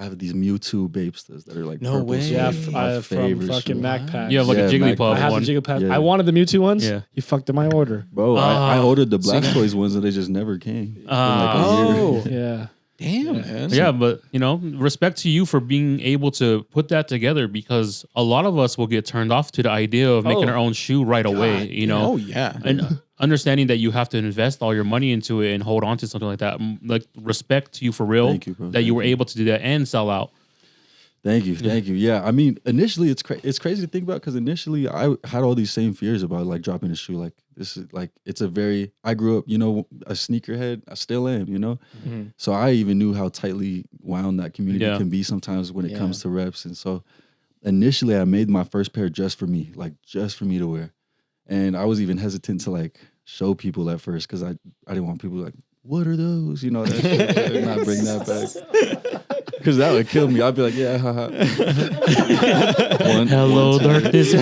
C: have these Mewtwo Bapesters that are like
B: No
C: purple
B: way.
C: suede.
E: Yeah,
C: My
E: from
C: favorite
E: fucking
C: shoe.
E: Mac Pack.
A: You have like
C: Yeah,
A: a Jigglypuff
E: I had
A: one.
E: the Jigglypuff.
C: Yeah.
E: I wanted the Mewtwo ones.
A: Yeah.
E: You fucked in my order.
C: Bro, I ordered the
B: See?
C: Blastoise ones and they just never came. In like a
B: Oh.
C: year.
E: Yeah.
B: Damn, man.
A: Yeah, but respect to you for being able to put that together, because a lot of us will get turned off to the idea of making
E: Oh.
A: our own shoe right away.
B: Oh yeah.
A: And understanding that you have to invest all your money into it and hold on to something like that. Like respect to you for real.
C: Thank you, bro.
A: That you
C: Thank
A: were
C: you.
A: able to do that and sell out.
C: Thank you. Yeah, I mean, initially it's crazy to think about because initially I had all these same fears about like dropping a shoe. Like this is like I grew up, a sneakerhead. I still am, So I even knew how tightly wound that community
A: Yeah.
C: can be sometimes when it comes to reps. And so initially I made my first pair just for me, like just for me to wear. And I was even hesitant to like show people at first because I didn't want people like, what are those? That shit, not bring that back. Because that would kill me. I'd be like, yeah, haha.
A: Hello, darkness.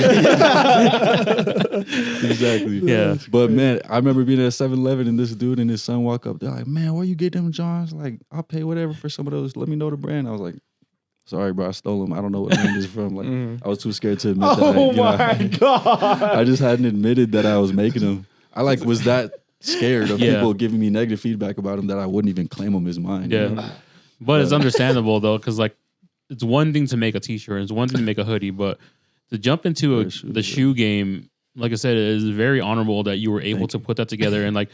C: Exactly.
A: Yeah.
C: But man, I remember being at 7-Eleven and this dude and his son walk up. They're like, man, where you get them Johns? Like, I'll pay whatever for some of those. Let me know the brand. I was like, sorry, bro, I stole them. I don't know what brand is from. Like, I was too scared to admit that.
E: God.
C: I just hadn't admitted that I was making them. I like was that scared of
A: Yeah.
C: people giving me negative feedback about them that I wouldn't even claim them as mine.
A: Yeah. But it's understandable though, because like it's one thing to make a t-shirt, it's one thing to make a hoodie, but to jump into the shoe game, like I said, it is very honorable that you were able to put that together and like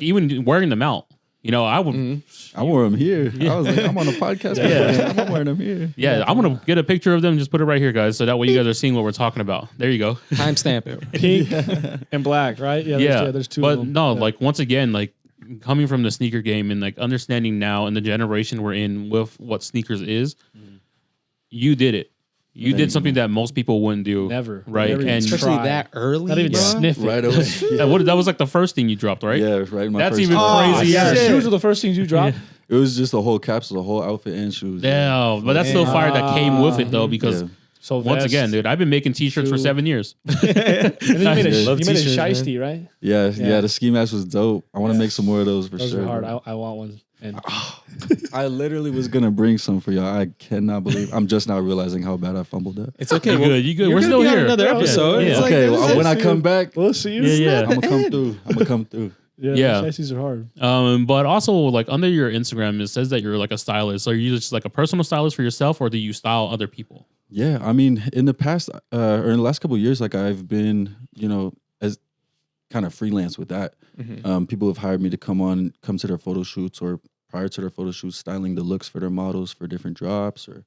A: even wearing them out. I would.
C: I wore them here. I was like, I'm on a podcast.
A: Yeah.
C: I'm wearing them here.
A: Yeah, I'm gonna get a picture of them and just put it right here, guys, so that way you guys are seeing what we're talking about. There you go.
B: Timestamp it.
E: Pink and black, right? Yeah. There's two
A: but
E: of them.
A: no,
E: Yeah.
A: like once again, like coming from the sneaker game and like understanding now in the generation we're in with what sneakers is, you did it. You did something that most people wouldn't do.
E: Never.
A: Right.
E: Never even
A: And
B: Especially
E: try.
B: that early.
E: Not even
B: bro.
E: sniff it.
C: Right away.
A: that was like the first thing you dropped, right?
C: Yeah, right. My
A: That's
C: first
A: even
C: one.
A: crazy.
E: Yeah,
A: Shit.
E: shoes are the first things you dropped.
C: It was just a whole capsule, a whole outfit and shoes.
A: Yeah, but that's still fire that came with it though, because
C: Yeah.
E: So
A: once
E: vest.
A: again, dude, I've been making t-shirts for
E: shoe.
A: 7 years.
E: And then you made a,
B: Love
E: you made a
B: t-shirts, man.
E: shiesty, right?
C: Yeah, the ski mask was dope. I want to make some more of those for
E: Those
C: sure.
E: are hard. I want one. And
C: I literally was gonna bring some for y'all. I cannot believe. I'm just now realizing how bad I fumbled that.
B: It's okay.
A: You
B: well,
A: good? You good?
B: you're
A: We're
B: gonna
A: still
B: be on
A: here.
B: Another episode.
A: Yeah.
B: It's like,
C: Okay,
B: this is-
C: when I come back,
E: we'll see you.
A: Yeah.
C: I'm gonna come through.
E: Yeah. Shiesties are hard.
A: But also like under your Instagram, it says that you're like a stylist. Are you just like a personal stylist for yourself, or do you style other people?
C: Yeah, I mean, in the past or in the last couple of years, like I've been, as kind of freelance with that. People have hired me to come to their photo shoots or prior to their photo shoots, styling the looks for their models for different drops, or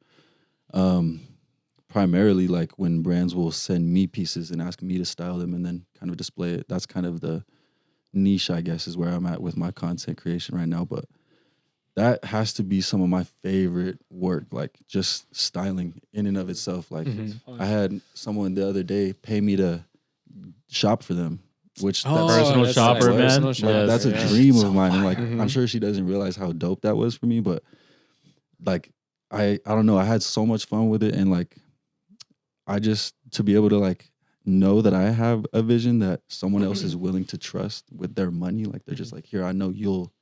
C: primarily like when brands will send me pieces and ask me to style them and then kind of display it. That's kind of the niche, I guess, is where I'm at with my content creation right now. But that has to be some of my favorite work, like just styling in and of itself. Like I had someone the other day pay me to shop for them, which
A: Personal
B: that's
A: shopper,
B: nice.
A: man.
B: Personal
A: Yes.
B: shopper,
C: that's a
B: yeah.
C: dream of mine. And like I'm sure she doesn't realize how dope that was for me, but like I don't know, I had so much fun with it. And like I just to be able to like know that I have a vision that someone else is willing to trust with their money. Like they're just like, here, I know you'll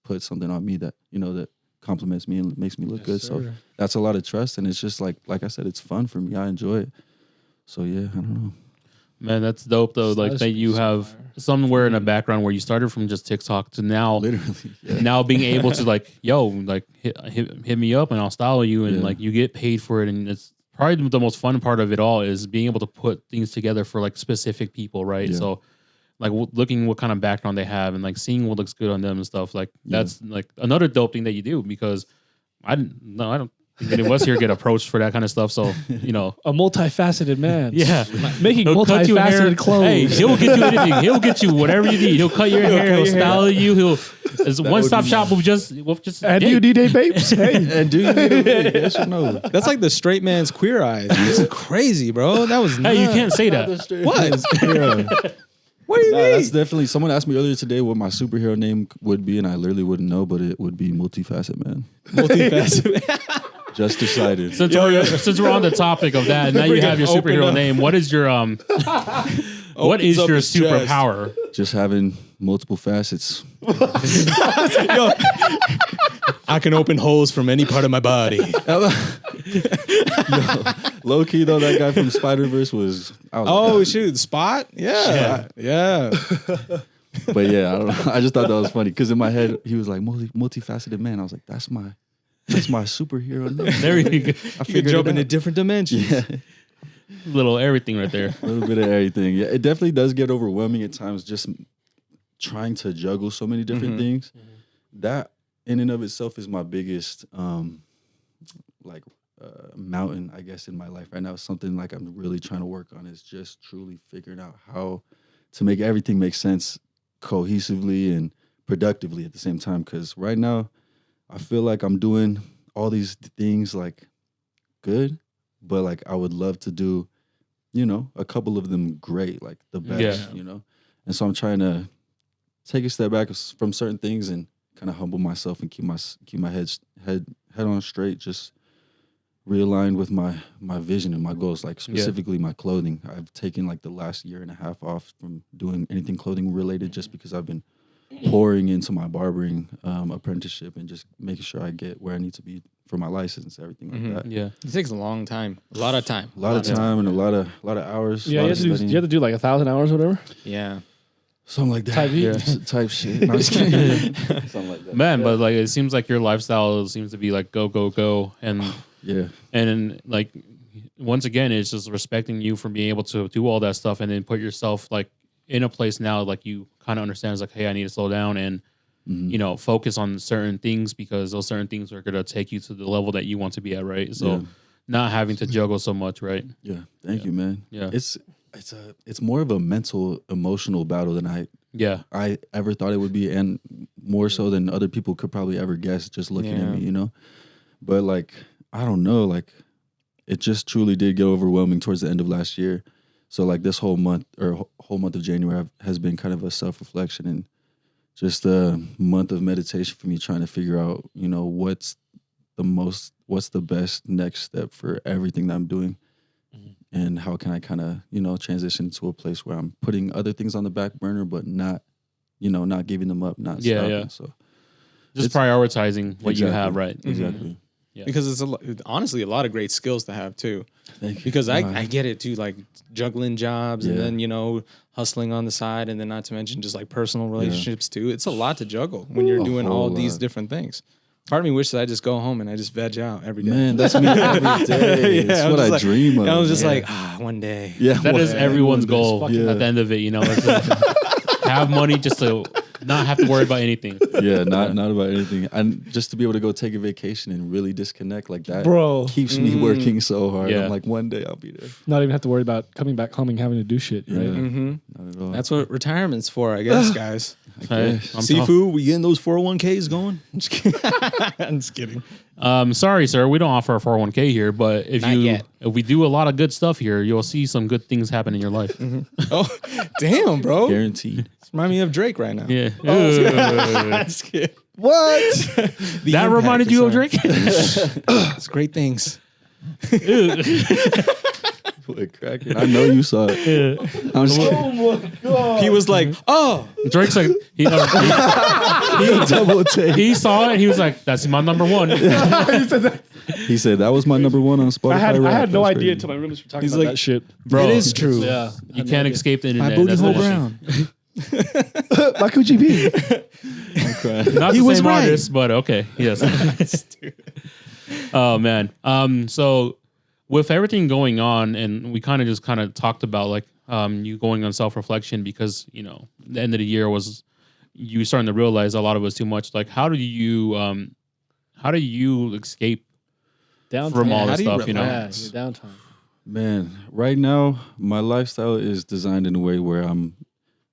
C: put something on me that, that compliments me and makes me look good. So that's a lot of trust. And it's just like I said, it's fun for me. I enjoy it. So yeah, I don't know.
A: Man, that's dope though. Like that you have somewhere in the background where you started from just TikTok to now,
C: Literally, yeah.
A: now being able to like, yo, like hit me up and I'll style you, and like you get paid for it, and it's probably the most fun part of it all is being able to put things together for like specific people, right?
C: Yeah.
A: So like looking what kind of background they have and like seeing what looks good on them and stuff, like that's like another dope thing that you do, because I don't think any of us here get approached for that kind of stuff. So, you know,
E: A multifaceted man.
A: yeah,
E: Making
A: he'll cut you hair.
E: multifaceted clothes.
A: Hey, he'll get you anything. He'll get you whatever you need. He'll cut your hair. He'll style you. It's a one-stop shop. We'll just
E: And do you need a babes? Hey.
C: And do you need a yes or no?
B: That's like the straight man's queer eyes. It's crazy, bro. That was
A: hey, you can't say that.
B: What? What do you mean?
C: That's definitely. Someone asked me earlier today what my superhero name would be, and I literally wouldn't know, but it would be Multifaceted Man.
B: Multifaceted.
C: Just decided.
A: Since we're on the topic of that, and now you have your
B: Open
A: superhero
B: up.
A: name. What is your what is
B: up
A: your
B: his chest.
A: superpower?
C: Just having multiple facets.
B: I can open holes from any part of my body.
C: Low key though, that guy from Spider-Verse was. I was
B: Oh
C: like,
B: shoot, Spot? Yeah.
C: but yeah, I don't know. I just thought that was funny because in my head he was like multifaceted man. I was like, that's my superhero name.
A: There you go.
C: I
B: You can
C: figured
B: jump
C: it
B: into
C: out.
B: different dimensions.
C: Yeah,
A: Little everything right there.
C: a little bit of everything. Yeah, it definitely does get overwhelming at times. Just trying to juggle so many different things. That in and of itself is my biggest mountain, I guess, in my life right now. Something like I'm really trying to work on is just truly figuring out how to make everything make sense cohesively and productively at the same time. Because right now, I feel like I'm doing all these things like good, but like I would love to do, a couple of them great, like the best, And so I'm trying to take a step back from certain things and kind of humble myself and keep my head on straight, just realigned with my vision and my goals, like specifically my clothing. I've taken like the last year and a half off from doing anything clothing related just because I've been pouring into my barbering apprenticeship and just making sure I get where I need to be for my license, everything like that.
A: Yeah.
B: It takes a long time. A lot of time.
C: A lot of time and a lot of hours.
E: Yeah,
C: a lot
E: you
C: of
E: have
C: studying.
E: to do like 1,000 hours or whatever.
B: Yeah.
C: Something like that.
E: Type E.
A: Yeah.
C: Type shit. No, I'm just kidding. Something like that.
A: Man, but like it seems like your lifestyle seems to be like go, and
C: Yeah.
A: and like once again, it's just respecting you for being able to do all that stuff and then put yourself like in a place now like you kind of understand, it's like, hey, I need to slow down and focus on certain things because those certain things are gonna take you to the level that you want to be at, right? So not having to juggle so much, right?
C: Yeah. Thank you, man.
A: Yeah.
C: It's more of a mental, emotional battle than I ever thought it would be, and more so than other people could probably ever guess just looking at me, But like, I don't know, like it just truly did get overwhelming towards the end of last year. So like this whole month of January has been kind of a self-reflection and just a month of meditation for me, trying to figure out, what's the best next step for everything that I'm doing. And how can I kind of, transition to a place where I'm putting other things on the back burner, but not giving them up, not stopping.
A: Yeah.
C: So
A: Just
C: it's
A: prioritizing what you
C: exactly.
A: have, right?
C: Exactly.
A: Yeah.
B: Because it's honestly a lot of great skills to have too.
C: Thank you.
B: Because I get it too, like juggling jobs and
C: Yeah.
B: then, hustling on the side, and then not to mention just like personal relationships too. It's a lot to juggle when you're doing all
C: whole
B: these
C: lot.
B: different things. Part of me wishes I just go home and I just veg out every day.
C: Man, that's me every day. It's
B: I'm
C: what
B: just
C: I
B: like-
C: dream of.
B: I was just
C: man.
B: like, one day.
C: yeah,
A: That is everyone's goal
C: Yeah.
A: at the end of it, It's just have money just to not have to worry about anything.
C: Yeah, not about anything. And just to be able to go take a vacation and really disconnect like that
E: Bro.
C: keeps me working so hard.
A: Yeah.
C: I'm like, one day I'll be there.
E: Not even have to worry about coming back home and having to do shit, right?
B: Mm-hmm.
C: Not at all.
B: That's what retirement's for, I guess, guys.
A: Hey, I'm
B: Seafood, we getting those 401ks going? I'm just kidding. I'm just kidding.
A: Sorry, sir, we don't offer a 401k here, but if
B: Not yet.
A: if we do a lot of good stuff here, you'll see some good things happen in your life.
B: Oh, damn, bro.
C: Guaranteed.
B: Remind me of Drake right now.
A: Yeah.
B: Just kidding. What?
A: That reminded you of Drake?
B: It's great things.
C: Boy, cracking. I know you saw it.
A: Yeah.
C: I'm just kidding.
E: Oh my god.
B: He was like, oh,
A: Drake's like he
C: Double take.
A: he saw it. He was like, "That's my number one."
C: He said that was my number one on Spotify.
E: I had
C: rap.
E: no
C: That's
E: idea
C: crazy.
E: until my roommates were talking
B: He's
E: about
B: like,
E: that shit.
A: Bro,
B: it is true.
E: Yeah.
A: You can't escape the internet.
B: My booty
A: That's
B: hole
A: the issue.
B: brown.
D: My coochie B.
C: I'm crying.
A: Not
B: He
A: the
B: was
A: same
B: right.
A: artist, but okay. Yes. Oh man. So with everything going on, and we kind of talked about like you going on self-reflection because the end of the year was you starting to realize a lot of it was too much. Like how do you escape
E: Downtime.
A: from all
B: How
A: this
B: do you
A: stuff?
E: Yeah, your downtime.
C: Man, right now my lifestyle is designed in a way where I'm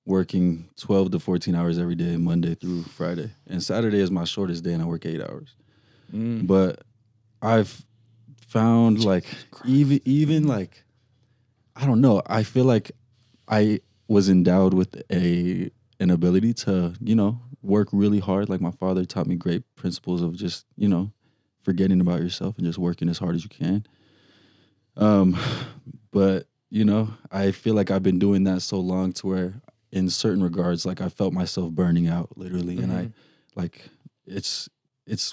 C: working 12 to 14 hours every day, Monday through Friday, and Saturday is my shortest day, and I work 8 hours. But I've found like even like I don't know. I feel like I was endowed with an ability to work really hard. Like my father taught me great principles of just forgetting about yourself and just working as hard as you can. But I feel like I've been doing that so long to where in certain regards, like I felt myself burning out literally. And I like, it's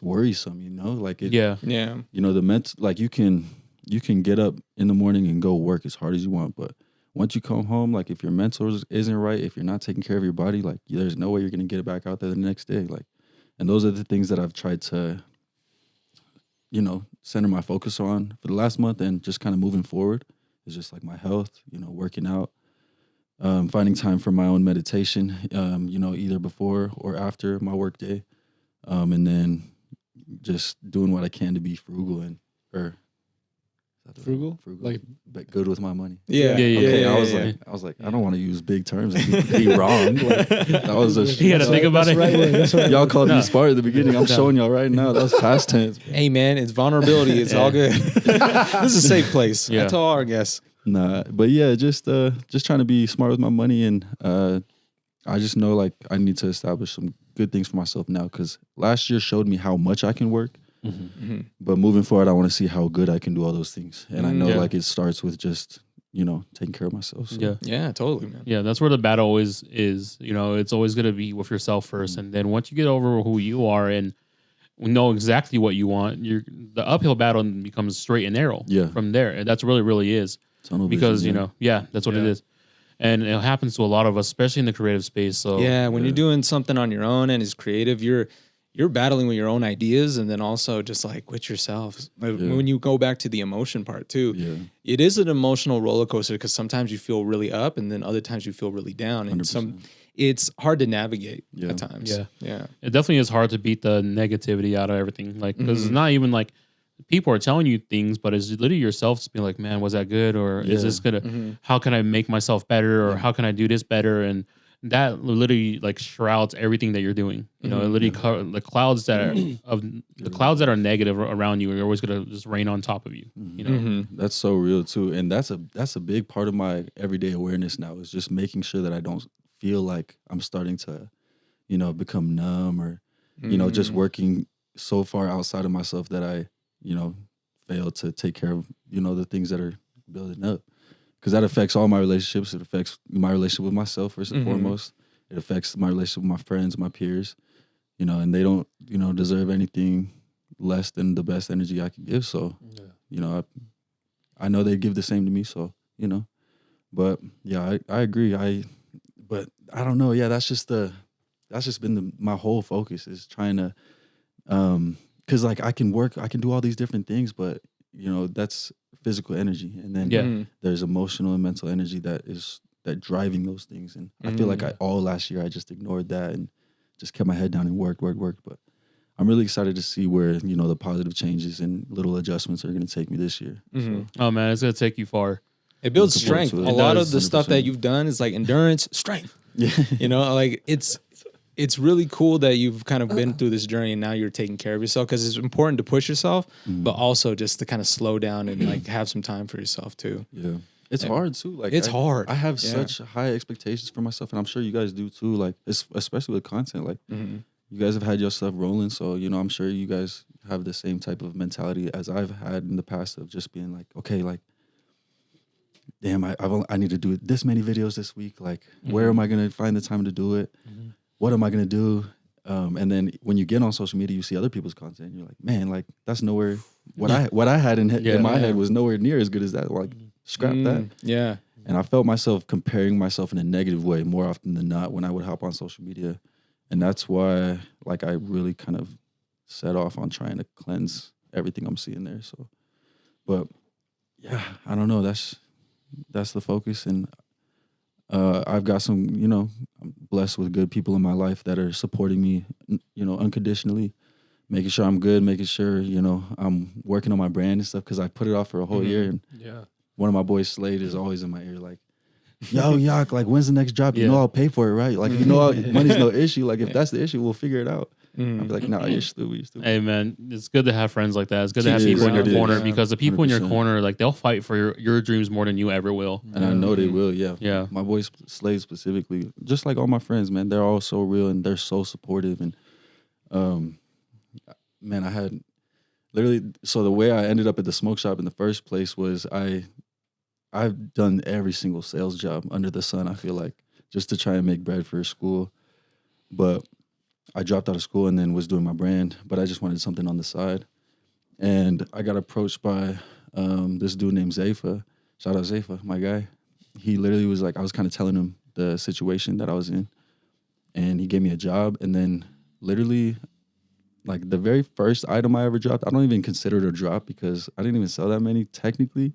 C: worrisome, like it,
A: Yeah.
C: the mental, like you can get up in the morning and go work as hard as you want. But once you come home, like if your mental isn't right, if you're not taking care of your body, like there's no way you're going to get it back out there the next day. Like, and those are the things that I've tried to, center my focus on for the last month and just kind of moving forward is just like my health, working out, finding time for my own meditation, either before or after my work day. And then just doing what I can to be frugal
E: Frugal?
C: like but good with my money.
B: Yeah.
C: Okay,
A: yeah,
C: I was like, I don't want to use big terms and be wrong. Like, that was a
A: You got to think about it.
D: That's right.
C: y'all called me smart at the beginning. I'm showing y'all right now. That was past tense.
B: Hey man, it's vulnerability. It's all good. This is a safe place.
A: Yeah.
B: I tell our guests.
C: Nah, but yeah, just trying to be smart with my money, and I just know like I need to establish some good things for myself now because last year showed me how much I can work. But moving forward, I want to see how good I can do all those things, and I know
A: Yeah.
C: like it starts with just taking care of myself. So.
A: Yeah.
B: Yeah, totally, man.
A: Yeah, that's where the battle always is. It's always going to be with yourself first, and then once you get over who you are and know exactly what you want, the uphill battle becomes straight and narrow.
C: Yeah.
A: From there, and that's really really is
C: Tunnel
A: because
C: vision,
A: that's what it is, and it happens to a lot of us, especially in the creative space. So
B: Yeah, when you're doing something on your own and is creative, you're battling with your own ideas and then also just like with yourself. When you go back to the emotion part too, it is an emotional roller coaster because sometimes you feel really up and then other times you feel really down. And
C: 100%.
B: It's hard to navigate
C: Yeah.
B: at times. Yeah.
A: it definitely is hard to beat the negativity out of everything. Like because it's not even like people are telling you things, but it's literally yourself just being like, man, was that good? Or is this gonna? How can I make myself better? Or how can I do this better? And that literally like shrouds everything that you're doing. It literally the clouds that are negative around you are always gonna just rain on top of you.
C: That's so real too, and that's a big part of my everyday awareness now is just making sure that I don't feel like I'm starting to, become numb or, just working so far outside of myself that I, fail to take care of, the things that are building up. Because that affects all my relationships. It affects my relationship with myself first and foremost. It affects my relationship with my friends, my peers, and they don't, deserve anything less than the best energy I can give. So, I know they give the same to me. So, but yeah, I agree. But I don't know. Yeah, that's just been my whole focus is trying to, because like I can do all these different things, but that's physical energy, and then there's emotional and mental energy that driving those things. And I feel like all last year I just ignored that and just kept my head down and worked. But I'm really excited to see where the positive changes and little adjustments are going to take me this year. So,
A: Oh man, it's gonna take you far.
B: It builds
C: Looking forward
B: strength.
C: to
B: A
C: it.
B: lot
C: It
B: of
C: does,
B: the stuff that
C: 100%.
B: you've done is like endurance, strength.
C: yeah,
B: Like it's really cool that you've kind of been through this journey and now you're taking care of yourself because it's important to push yourself, but also just to kind of slow down and like have some time for yourself too.
C: yeah. It's hard too. Like
B: It's hard.
C: I have
B: Yeah.
C: such high expectations for myself, and I'm sure you guys do too. Like especially with content, like you guys have had your stuff rolling, so I'm sure you guys have the same type of mentality as I've had in the past of just being like, okay, like damn, I need to do this many videos this week. Like, where am I going to find the time to do it? What am I going to do? And then when you get on social media, you see other people's content. You're like, man, like that's nowhere. What I had in my head was nowhere near as good as that. Like, scrap that.
B: Yeah.
C: And I felt myself comparing myself in a negative way more often than not when I would hop on social media. And that's why, like, I really kind of set off on trying to cleanse everything I'm seeing there. So, but yeah, I don't know. That's the focus. And I've got some, I'm blessed with good people in my life that are supporting me, unconditionally, making sure I'm good, making sure, I'm working on my brand and stuff, because I put it off for a whole year. And one of my boys, Slade, is always in my ear like, yo, Yak, like, when's the next drop? You know I'll pay for it, right? Like, money's no issue. Like, if that's the issue, we'll figure it out. I'll be like, nah, you're stupid.
A: Hey, man, it's good to have friends like that. It's good to have people in your corner, because the people in your
C: 100%.
A: corner, like, they'll fight for your dreams more than you ever will.
C: And I know they will, yeah.
A: Yeah.
C: My boy Slade specifically, just like all my friends, man, they're all so real and they're so supportive. And, man, I had literally, so the way I ended up at the smoke shop in the first place was I've done every single sales job under the sun, I feel like, just to try and make bread for school. But I dropped out of school and then was doing my brand, but I just wanted something on the side. And I got approached by this dude named Zayfa. Shout out Zayfa, my guy. He literally was like, I was kind of telling him the situation that I was in. And he gave me a job. And then literally, like, the very first item I ever dropped, I don't even consider it a drop because I didn't even sell that many technically.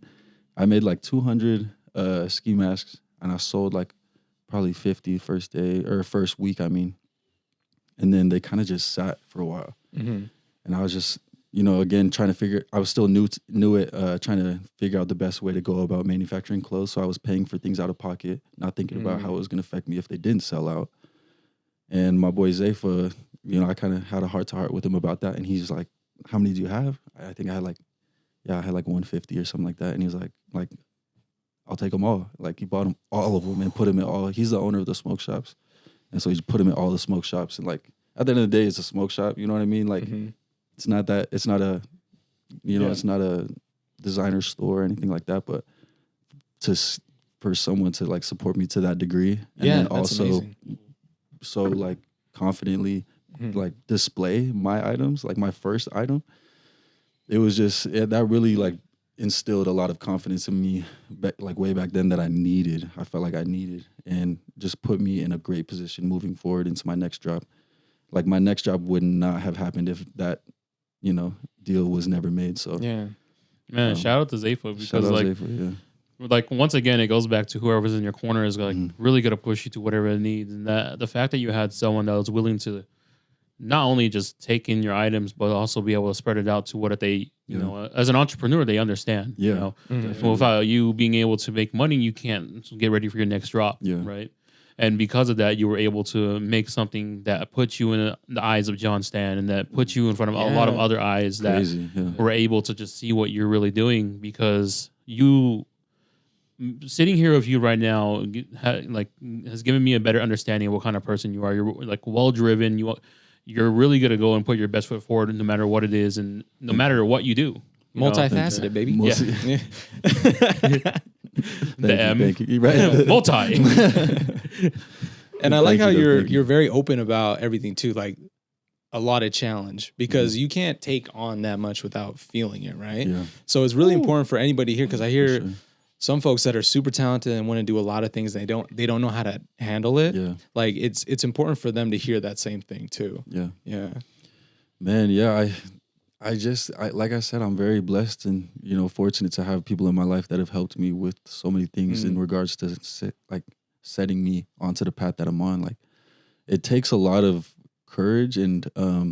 C: I made like 200 ski masks, and I sold like probably 50 first week, I mean. And then they kind of just sat for a while. And I was just, again, I was still new at trying to figure out the best way to go about manufacturing clothes. So I was paying for things out of pocket, not thinking about how it was going to affect me if they didn't sell out. And my boy Zayfa, I kind of had a heart-to-heart with him about that. And he's like, how many do you have? I think I had like 150 or something like that. And he was like, I'll take them all. Like, he bought them, all of them, and put them in all. He's the owner of the smoke shops. And so he just put them in all the smoke shops. And like, at the end of the day, it's a smoke shop. You know what I mean? Like, it's not a designer store or anything like that. But for someone to like support me to that degree, and then also amazing. So like confidently like display my items, like my first item, it was just that really like instilled a lot of confidence in me way back then that I felt like I needed, and just put me in a great position moving forward into my next drop. Like, my next job would not have happened if that, deal was never made. So
A: man, shout out to Zayfa, because like once again, it goes back to whoever's in your corner is like really gonna push you to whatever it needs, and that the fact that you had someone that was willing to not only just take in your items, but also be able to spread it out to what they, as an entrepreneur, they understand. Without you being able to make money, you can't get ready for your next drop. Right. And because of that, you were able to make something that puts you in the eyes of John Stan, and that puts you in front of a lot of other eyes that were able to just see what you're really doing, because you sitting here with you right now has given me a better understanding of what kind of person you are. You're like well-driven. You're really going to go and put your best foot forward no matter what it is and no matter what you do.
B: Multifaceted, baby.
C: Thank you. Right.
A: Multi.
B: And I like how you're very open about everything too, like a lot of challenge, because you can't take on that much without feeling it, right? Yeah. So it's really important for anybody here, because I hear some folks that are super talented and want to do a lot of things, they don't know how to handle it. Yeah. Like, it's important for them to hear that same thing too. Yeah. Yeah.
C: Man, yeah, I like I said, I'm very blessed and, fortunate to have people in my life that have helped me with so many things in regards to setting me onto the path that I'm on. Like, it takes a lot of courage and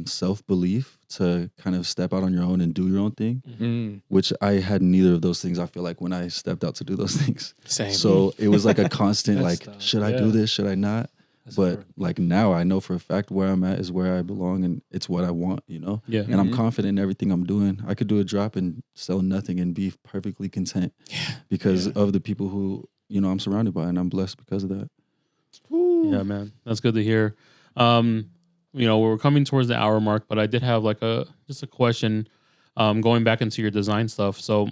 C: self-belief to kind of step out on your own and do your own thing, which I had neither of those things, I feel like, when I stepped out to do those things. Same. So it was like a constant, like, should I do this? Should I not? But like, now I know for a fact where I'm at is where I belong, and it's what I want, Yeah. And I'm confident in everything I'm doing. I could do a drop and sell nothing and be perfectly content because of the people who, I'm surrounded by, and I'm blessed because of that.
A: Yeah, man. That's good to hear. We're coming towards the hour mark, but I did have like just a question going back into your design stuff. So,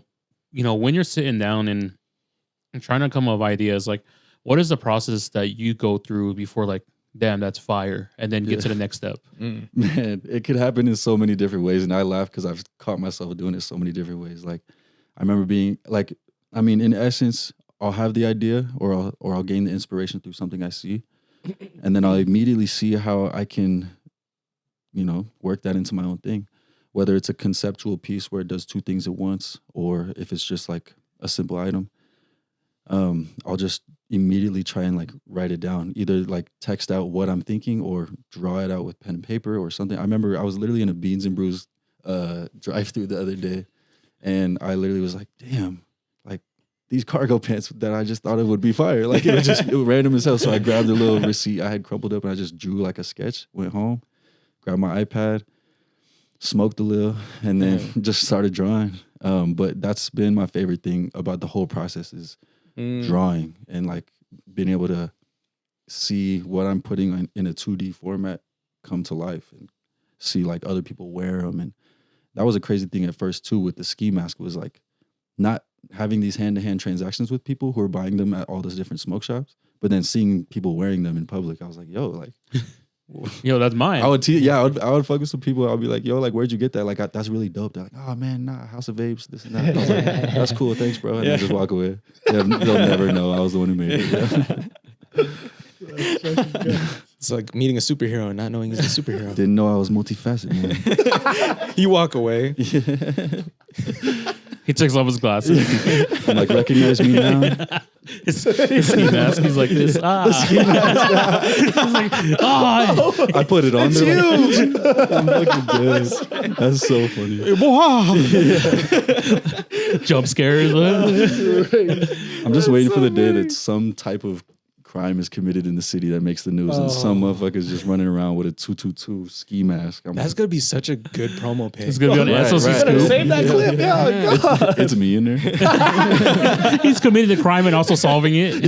A: when you're sitting down and trying to come up with ideas. Like, what is the process that you go through before like, damn, that's fire, and then get to the next step?
C: Man, it could happen in so many different ways, and I laugh because I've caught myself doing it so many different ways. Like, I remember being like, I mean, in essence, I'll have the idea, or I'll gain the inspiration through something I see, and then I'll immediately see how I can, work that into my own thing. Whether it's a conceptual piece where it does two things at once, or if it's just like a simple item, I'll just immediately try and like write it down, either like text out what I'm thinking or draw it out with pen and paper or something. I remember I was literally in a Beans and Brews drive-through the other day, and I literally was like, damn, like these cargo pants that I just thought it would be fire. Like it was random as hell. So I grabbed a little receipt I had crumpled up and I just drew like a sketch, went home, grabbed my iPad, smoked a little, and then just started drawing. But that's been my favorite thing about the whole process is drawing and like being able to see what I'm putting in a 2D format come to life and see like other people wear them. And that was a crazy thing at first too with the ski mask, was like not having these hand-to-hand transactions with people who are buying them at all those different smoke shops, but then seeing people wearing them in public. I was like, yo, like
A: Yo, that's mine.
C: I would fuck with some people. I'll be like, yo, like, where'd you get that? Like, that's really dope. They're like, oh man, nah, House of Vapes, this and that. I was like, that's cool, thanks, bro. And then just walk away. They'll never know I was the one who made it.
B: It's like meeting a superhero and not knowing he's a superhero.
C: Didn't know I was multifaceted, man.
B: You walk away.
A: He takes off his glasses.
C: I'm like, recognize me now?
A: his ski mask. He's like this. The ski mask. He's like,
C: I put it on there. Like, I'm fucking dead. That's so funny.
A: Jump scares.
C: I'm just waiting for the day that some type of crime is committed in the city that makes the news, and some motherfuckers just running around with a 222 ski mask.
B: That's gonna be such a good promo page.
A: It's gonna be on SOC Scoop.
D: Save that clip. Yeah, God.
C: It's me in there.
A: He's committed a crime and also solving it.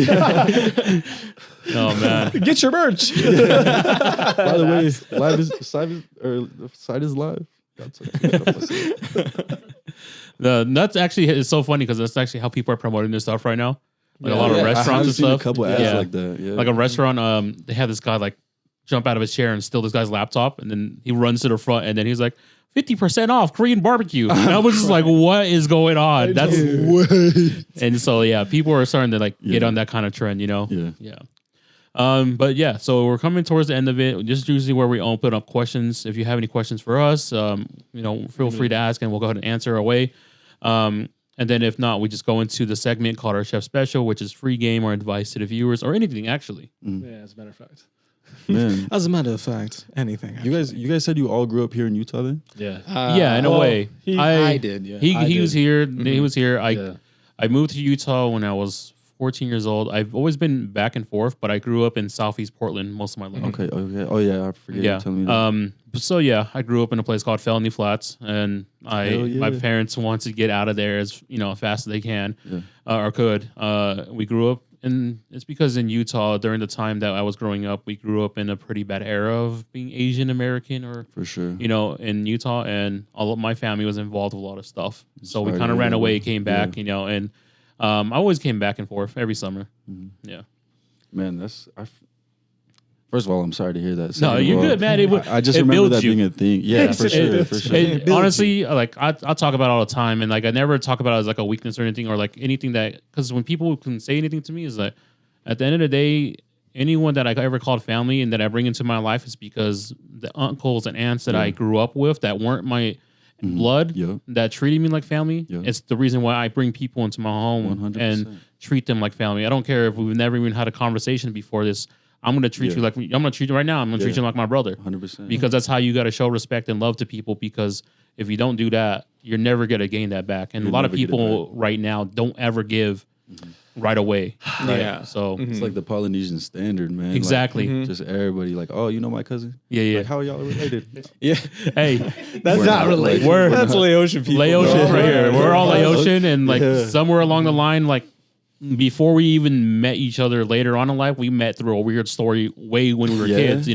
A: Oh man!
E: Get your merch.
C: By the way, site is live.
A: That's actually, it's so funny because that's actually how people are promoting their stuff right now. Like a lot of restaurants and stuff.
C: A couple ads like that. Yeah.
A: Like a restaurant, they have this guy like jump out of his chair and steal this guy's laptop, and then he runs to the front, and then he's like, 50% off Korean barbecue. And I was just like, what is going on? That's and so yeah, people are starting to like get on that kind of trend, Yeah. But yeah, so we're coming towards the end of it. This is usually where we open up questions. If you have any questions for us, feel free to ask, and we'll go ahead and answer away. And then if not, we just go into the segment called our Chef Special, which is free game or advice to the viewers or anything, actually.
D: Yeah, as a matter of fact.
C: Man,
B: As a matter of fact, anything.
C: you guys said you all grew up here in Utah then?
D: Yeah.
A: Yeah, in a way.
B: I did. Yeah.
A: He was here. He was here.
D: Yeah.
A: I moved to Utah when I was 14 years old. I've always been back and forth, but I grew up in Southeast Portland most of my life.
C: Okay. Oh yeah, I forget.
A: Yeah.
C: You telling me that.
A: So yeah, I grew up in a place called Felony Flats, and
C: Hell yeah.
A: my parents wanted to get out of there as fast as they can, or could. We grew up, and it's because in Utah during the time that I was growing up, we grew up in a pretty bad era of being Asian American, or
C: For sure.
A: in Utah, and all of my family was involved with a lot of stuff. So we
C: Sorry
A: kind
C: to
A: of
C: hear
A: ran
C: that,
A: away,
C: man.
A: came back, and I always came back and forth every summer. Yeah.
C: Man, first of all, I'm sorry to hear that.
A: No,
C: Second of
A: you're
C: all,
A: good, man.
C: I just
A: it
C: remember
A: builds
C: that
A: you.
C: being a thing. Yeah, for sure.
A: And honestly, like I talk about it all the time, and like I never talk about it as like a weakness or anything, or like anything that, because when people can say anything to me, is that at the end of the day, anyone that I ever called family and that I bring into my life is because the uncles and aunts that I grew up with that weren't my blood, that treated me like family. It's the reason why I bring people into my home
C: 100%.
A: and treat them like family. I don't care if we've never even had a conversation before this. I'm gonna treat you like I'm gonna treat you right now. I'm gonna treat you like my brother.
C: 100%.
A: Because that's how you got to show respect and love to people. Because if you don't do that, you're never gonna gain that back. And a lot of people right now don't ever give right away. Right?
B: Yeah.
A: So
C: It's like the Polynesian standard, man.
A: exactly.
C: Like, just everybody like, oh, you know my cousin?
A: Yeah.
C: Like, how are y'all related?
B: Yeah.
A: Hey,
B: That's not related. That's Laotian people.
A: Laotian right here. We're all
C: Yeah.
A: Laotian, and like
C: Yeah.
A: somewhere along the line, like before we even met each other later on in life, we met through a weird story way when we were kids,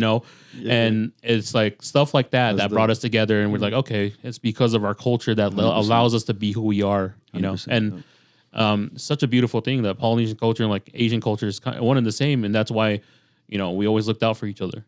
A: and it's like stuff like that that brought us together, and we're like, okay, it's because of our culture that allows us to be who we are,
C: 100%,
A: and such a beautiful thing that Polynesian culture and like Asian culture is kind of one and the same, and that's why we always looked out for each other.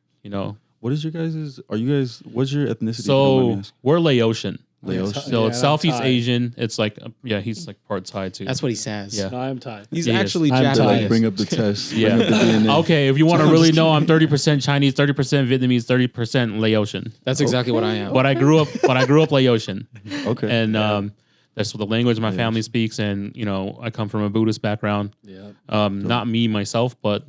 C: What is your guys'? Are you guys? What's your ethnicity?
A: So we're Laotian.
C: Laos.
A: So it's
E: I'm
A: Southeast
E: Thai.
A: Asian. It's like he's like part Thai too.
B: That's what he says.
A: Yeah.
E: No, I'm Thai.
B: He's
A: He is.
B: actually
D: I'm
C: To like
B: Japanese.
C: bring up the test.
A: Yeah.
C: Bring up the DNA.
A: Okay, if you want to really know, I'm 30% Chinese, 30% Vietnamese, 30% Laotian.
B: That's exactly what I am.
A: But I grew up Laotian,
C: Okay.
A: and that's what the language my family speaks. And I come from a Buddhist background.
E: Yeah.
A: Not me myself, but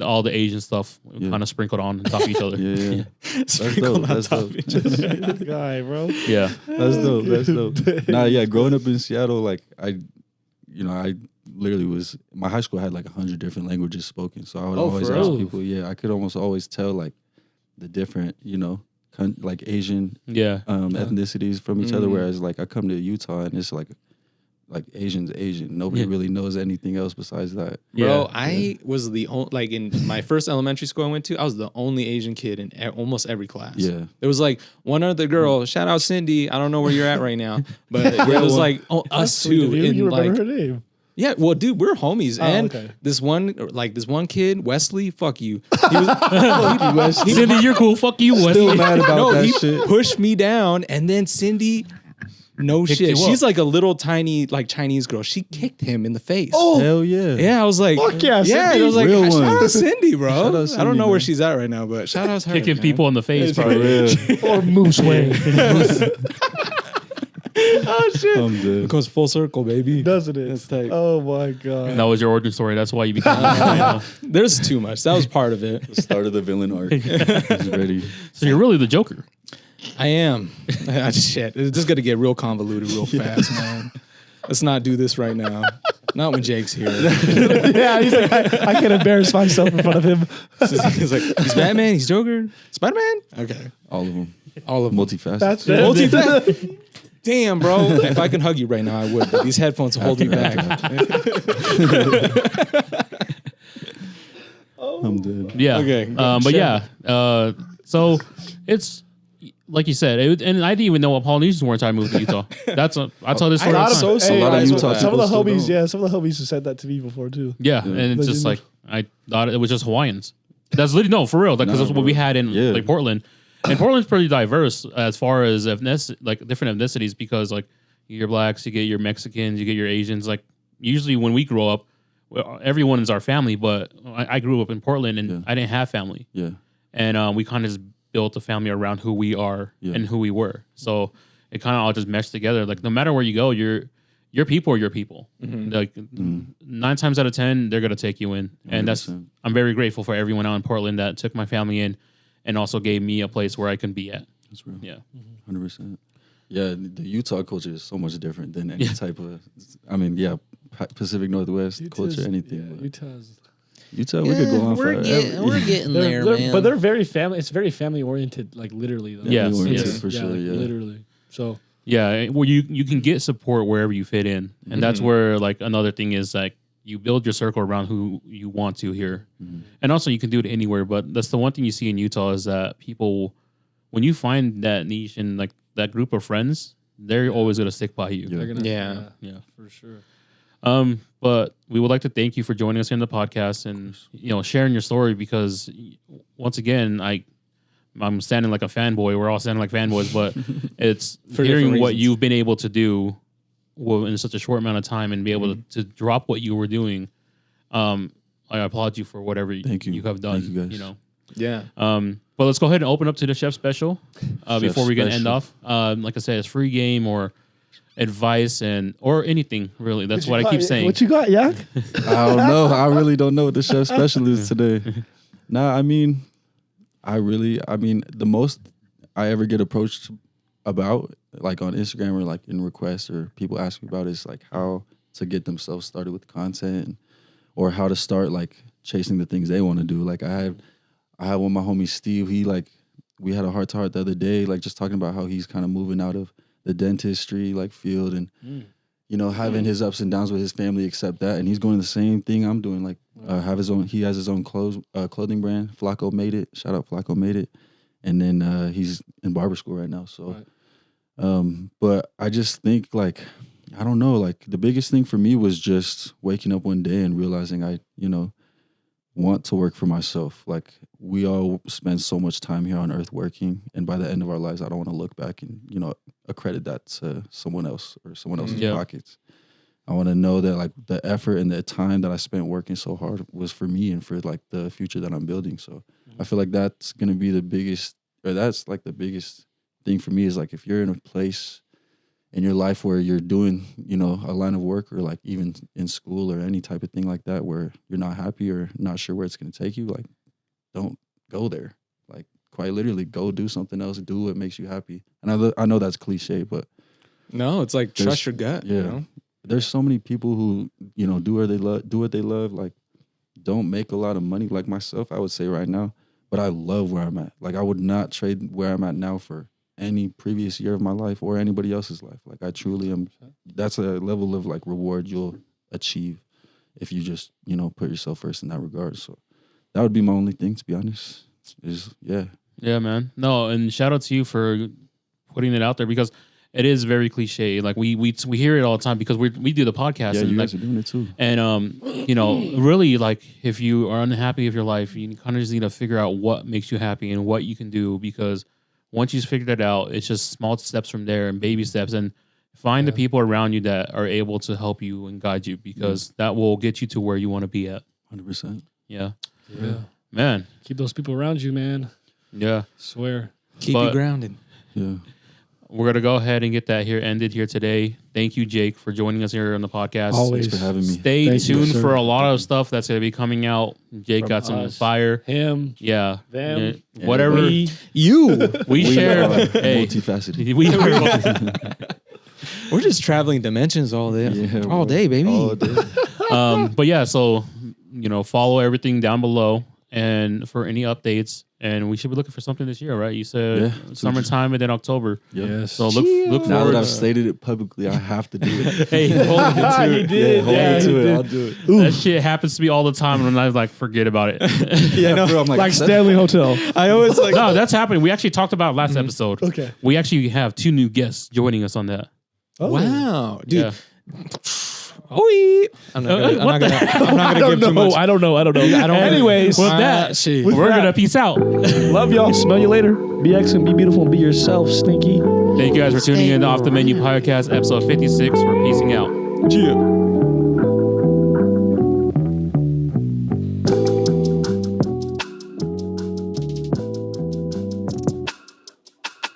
A: all the Asian stuff kind of sprinkled on top of each other.
C: Yeah. That's dope. That's dope.
E: Guy, bro.
A: Yeah.
C: That's dope. That's dope. Nah, yeah. Growing up in Seattle, like I literally was. My high school had like 100 different languages spoken, so I would always
E: for
C: ask
E: real?
C: people. Yeah, I could almost always tell like the different, like Asian
A: Yeah.
C: ethnicities from each other. Whereas like I come to Utah and it's like Asian's Asian. Nobody really knows anything else besides that.
B: Bro, I was the only, like in my first elementary school I went to, I was the only Asian kid in almost every class.
C: Yeah.
B: There was like one other girl, shout out Cindy. I don't know where you're at right now, but it was like us
E: Sweet of
B: two.
E: you.
B: In
E: You remember
B: like,
E: her name?
B: yeah, well, dude, we're homies.
E: Oh,
B: And
E: okay.
B: this one kid, Wesley, fuck you. He was,
A: Cindy, you're cool. Fuck you,
C: Still
A: Wesley.
C: mad about
B: no,
C: that
B: he
C: shit.
B: pushed me down, and then Cindy, no
A: Picked
B: shit.
A: you up.
B: She's like a little tiny, like Chinese girl. She kicked him in the face.
C: Hell yeah.
B: Yeah, I was like,
E: Fuck yeah,
B: yeah.
E: Cindy.
B: I was like,
C: Real
B: shout
C: one.
B: out Cindy, bro.
C: Shout out
B: I don't
C: Cindy,
B: know where
C: man.
B: she's at right now, but shout out to her.
A: Kicking
B: man.
A: people in the face,
C: For
A: bro.
C: real.
E: Or Moose Wayne.
B: Oh shit!
C: I'm
B: It
C: dead.
B: goes full circle, baby.
E: Doesn't it?
B: That's tight.
E: Oh my god.
A: That was your origin story. That's why you became.
B: There's too much. That was part of it.
C: The start of the villain arc. He's ready.
A: So you're really the Joker.
B: I am. Shit, it's just gonna get real convoluted real fast, man. Let's not do this right now. Not when Jake's here.
E: Yeah, he's like, I can't embarrass myself in front of him.
B: He's like, he's Batman, he's Joker, Spider-Man. Okay,
C: All of them.
B: all of them.
C: Multifaceted.
E: That's it.
B: Multi-faceted. Damn, bro. If I can hug you right now, I would. But these headphones hold me back.
C: I'm dead.
A: Yeah.
B: Okay, go
A: But
B: share.
A: yeah. So it's like you said, and I didn't even know what Polynesians were until I moved to Utah. I tell this story all the time.
B: so
C: A lot of
B: surprised
C: Utah
B: with that.
E: Some of the
C: people still
E: homies,
C: don't.
E: yeah, some of the homies have said that to me before too.
A: Yeah, and it's just like I thought it was just Hawaiians. That's literally no, for real. Because that's what we had in
C: Yeah.
A: like Portland, and Portland's pretty diverse as far as like different ethnicities. Because like you're blacks, you get your Mexicans, you get your Asians. Like usually when we grow up, everyone is our family. But I grew up in Portland and I didn't have family,
C: Yeah.
A: and we kind of just built a family around who we are and who we were. So it kind of all just meshed together. Like no matter where you go, your people are your people. Like 9 times out of 10, they're gonna take you in, and that's
C: 100%.
A: I'm very grateful for everyone out in Portland that took my family in, and also gave me a place where I can be at.
C: That's real.
A: Yeah,
C: 100%. Yeah, the Utah culture is so much different than any type of. I mean, yeah, Pacific Northwest culture, anything.
E: Yeah,
C: but
E: Utah's.
C: Utah, we could go on forever.
B: We're getting there, man.
E: But they're very family. It's very family oriented, like literally. Though.
A: Yes,
C: oriented
A: yes.
C: for sure. Yeah,
E: literally. So
A: yeah. Well, you can get support wherever you fit in, and that's where like another thing is like you build your circle around who you want to here, and also you can do it anywhere. But that's the one thing you see in Utah is that people, when you find that niche and like that group of friends, they're always gonna stick by you.
E: they're gonna,
B: Yeah.
A: Yeah.
E: for sure.
A: But we would like to thank you for joining us here in the podcast and sharing your story, because once again I'm standing like a fanboy. We're all standing like fanboys, but it's
B: For
A: hearing
B: different
A: what
B: reasons.
A: you've been able to do in such a short amount of time and be able to drop what you were doing. I applaud you for whatever
C: Thank you.
A: you have done.
C: Thank you, guys.
B: yeah.
A: But let's go ahead and open up to the chef special before we can end
C: Special.
A: off. Like I said, it's free game or advice or anything really. That's what I keep saying.
E: What you got, Yak?
C: I don't know. I really don't know what the chef special is today. Nah, I mean, the most I ever get approached about, like on Instagram or like in requests or people ask me about, is like how to get themselves started with content or how to start like chasing the things they want to do. Like I have one of my homies, Steve. We had a heart to heart the other day, like just talking about how he's kind of moving out of the dentistry like field and having his ups and downs with his family, accept that, and he's going the same thing I'm doing. Like he has his own clothing brand. Flacco Made It. Shout out Flacco Made It. And then he's in barber school right now. So, but I just think like I don't know. Like the biggest thing for me was just waking up one day and realizing I, want to work for myself. Like we all spend so much time here on earth working, and by the end of our lives, I don't want to look back and, accredit that to someone else or someone else's pockets. I want to know that like the effort and the time that I spent working so hard was for me and for like the future that I'm building. So I feel like that's going to be that's like the biggest thing for me is like, if you're in a place in your life where you're doing, a line of work or like even in school or any type of thing like that, where you're not happy or not sure where it's going to take you, like don't go there. Like quite literally go do something else, do what makes you happy. And I know that's cliche, but
B: No, it's like trust your gut.
C: Yeah. There's so many people who, do what they love. Like don't make a lot of money like myself, I would say right now, but I love where I'm at. Like I would not trade where I'm at now for any previous year of my life or anybody else's life. Like I truly am. That's a level of like reward you'll achieve if you just, put yourself first in that regard. So that would be my only thing, to be honest.
A: Yeah, man. No, and shout out to you for putting it out there, because it is very cliche. Like we hear it all the time because we do the podcast.
C: Yeah,
A: and
C: you
A: like,
C: guys are doing it too.
A: And really, like if you are unhappy with your life, you kind of just need to figure out what makes you happy and what you can do, because once you've figured it out, it's just small steps from there and baby steps, and find the people around you that are able to help you and guide you, because that will get you to where you want to be at.
C: 100%.
A: Yeah.
E: Yeah.
A: Man.
E: Keep those people around you, man.
A: Yeah.
E: Swear.
B: Keep you grounded.
C: Yeah.
A: We're going to go ahead and get that ended here today. Thank you, Jake, for joining us here on the podcast.
D: Always.
C: Thanks for having me.
A: Stay
D: Thank you,
A: tuned
D: sir.
A: for a lot of stuff that's going to be coming out. Jake
E: From
A: got some
E: us.
A: fire.
E: Him.
A: Yeah.
E: Them.
A: Yeah. Whatever.
E: We.
A: We share.
C: are
A: Hey.
C: multifaceted.
A: We are
B: We're just traveling dimensions all day.
C: Yeah,
B: all day, baby.
C: All day.
A: but yeah, so follow everything down below and for any updates. And we should be looking for something this year, right? You said
C: Yeah.
A: summertime and then October.
C: Yep.
D: Yes.
A: So look
C: Now
A: forward.
C: that I've stated it publicly, I have to do it.
A: Hey, hold me to
E: He
A: it.
E: did.
C: Hold
E: Yeah,
C: me
E: he
C: to it.
E: did.
C: I'll do it.
A: That shit happens to me all the time, and I like forget about it.
B: Yeah, no.
C: Bro, I'm
D: Like Stanley Hotel.
B: I always like.
A: No, that's happening. We actually talked about it last episode.
D: Okay.
A: We actually have 2 new guests joining us on that.
D: Oh.
B: Wow, dude.
A: Yeah.
B: Oh, I'm not gonna,
A: What the hell?
B: I'm not
D: I
B: gonna
D: don't
B: give too
D: know.
B: much.
D: I don't know. Anyways,
A: With that,
B: shit.
A: we're going to peace out.
D: love y'all. Smell you later. Be excellent. Be beautiful. And be yourself. Stinky.
A: Thank you guys for tuning in to Off the Menu Podcast, episode 56. We're peacing out.
B: Yeah.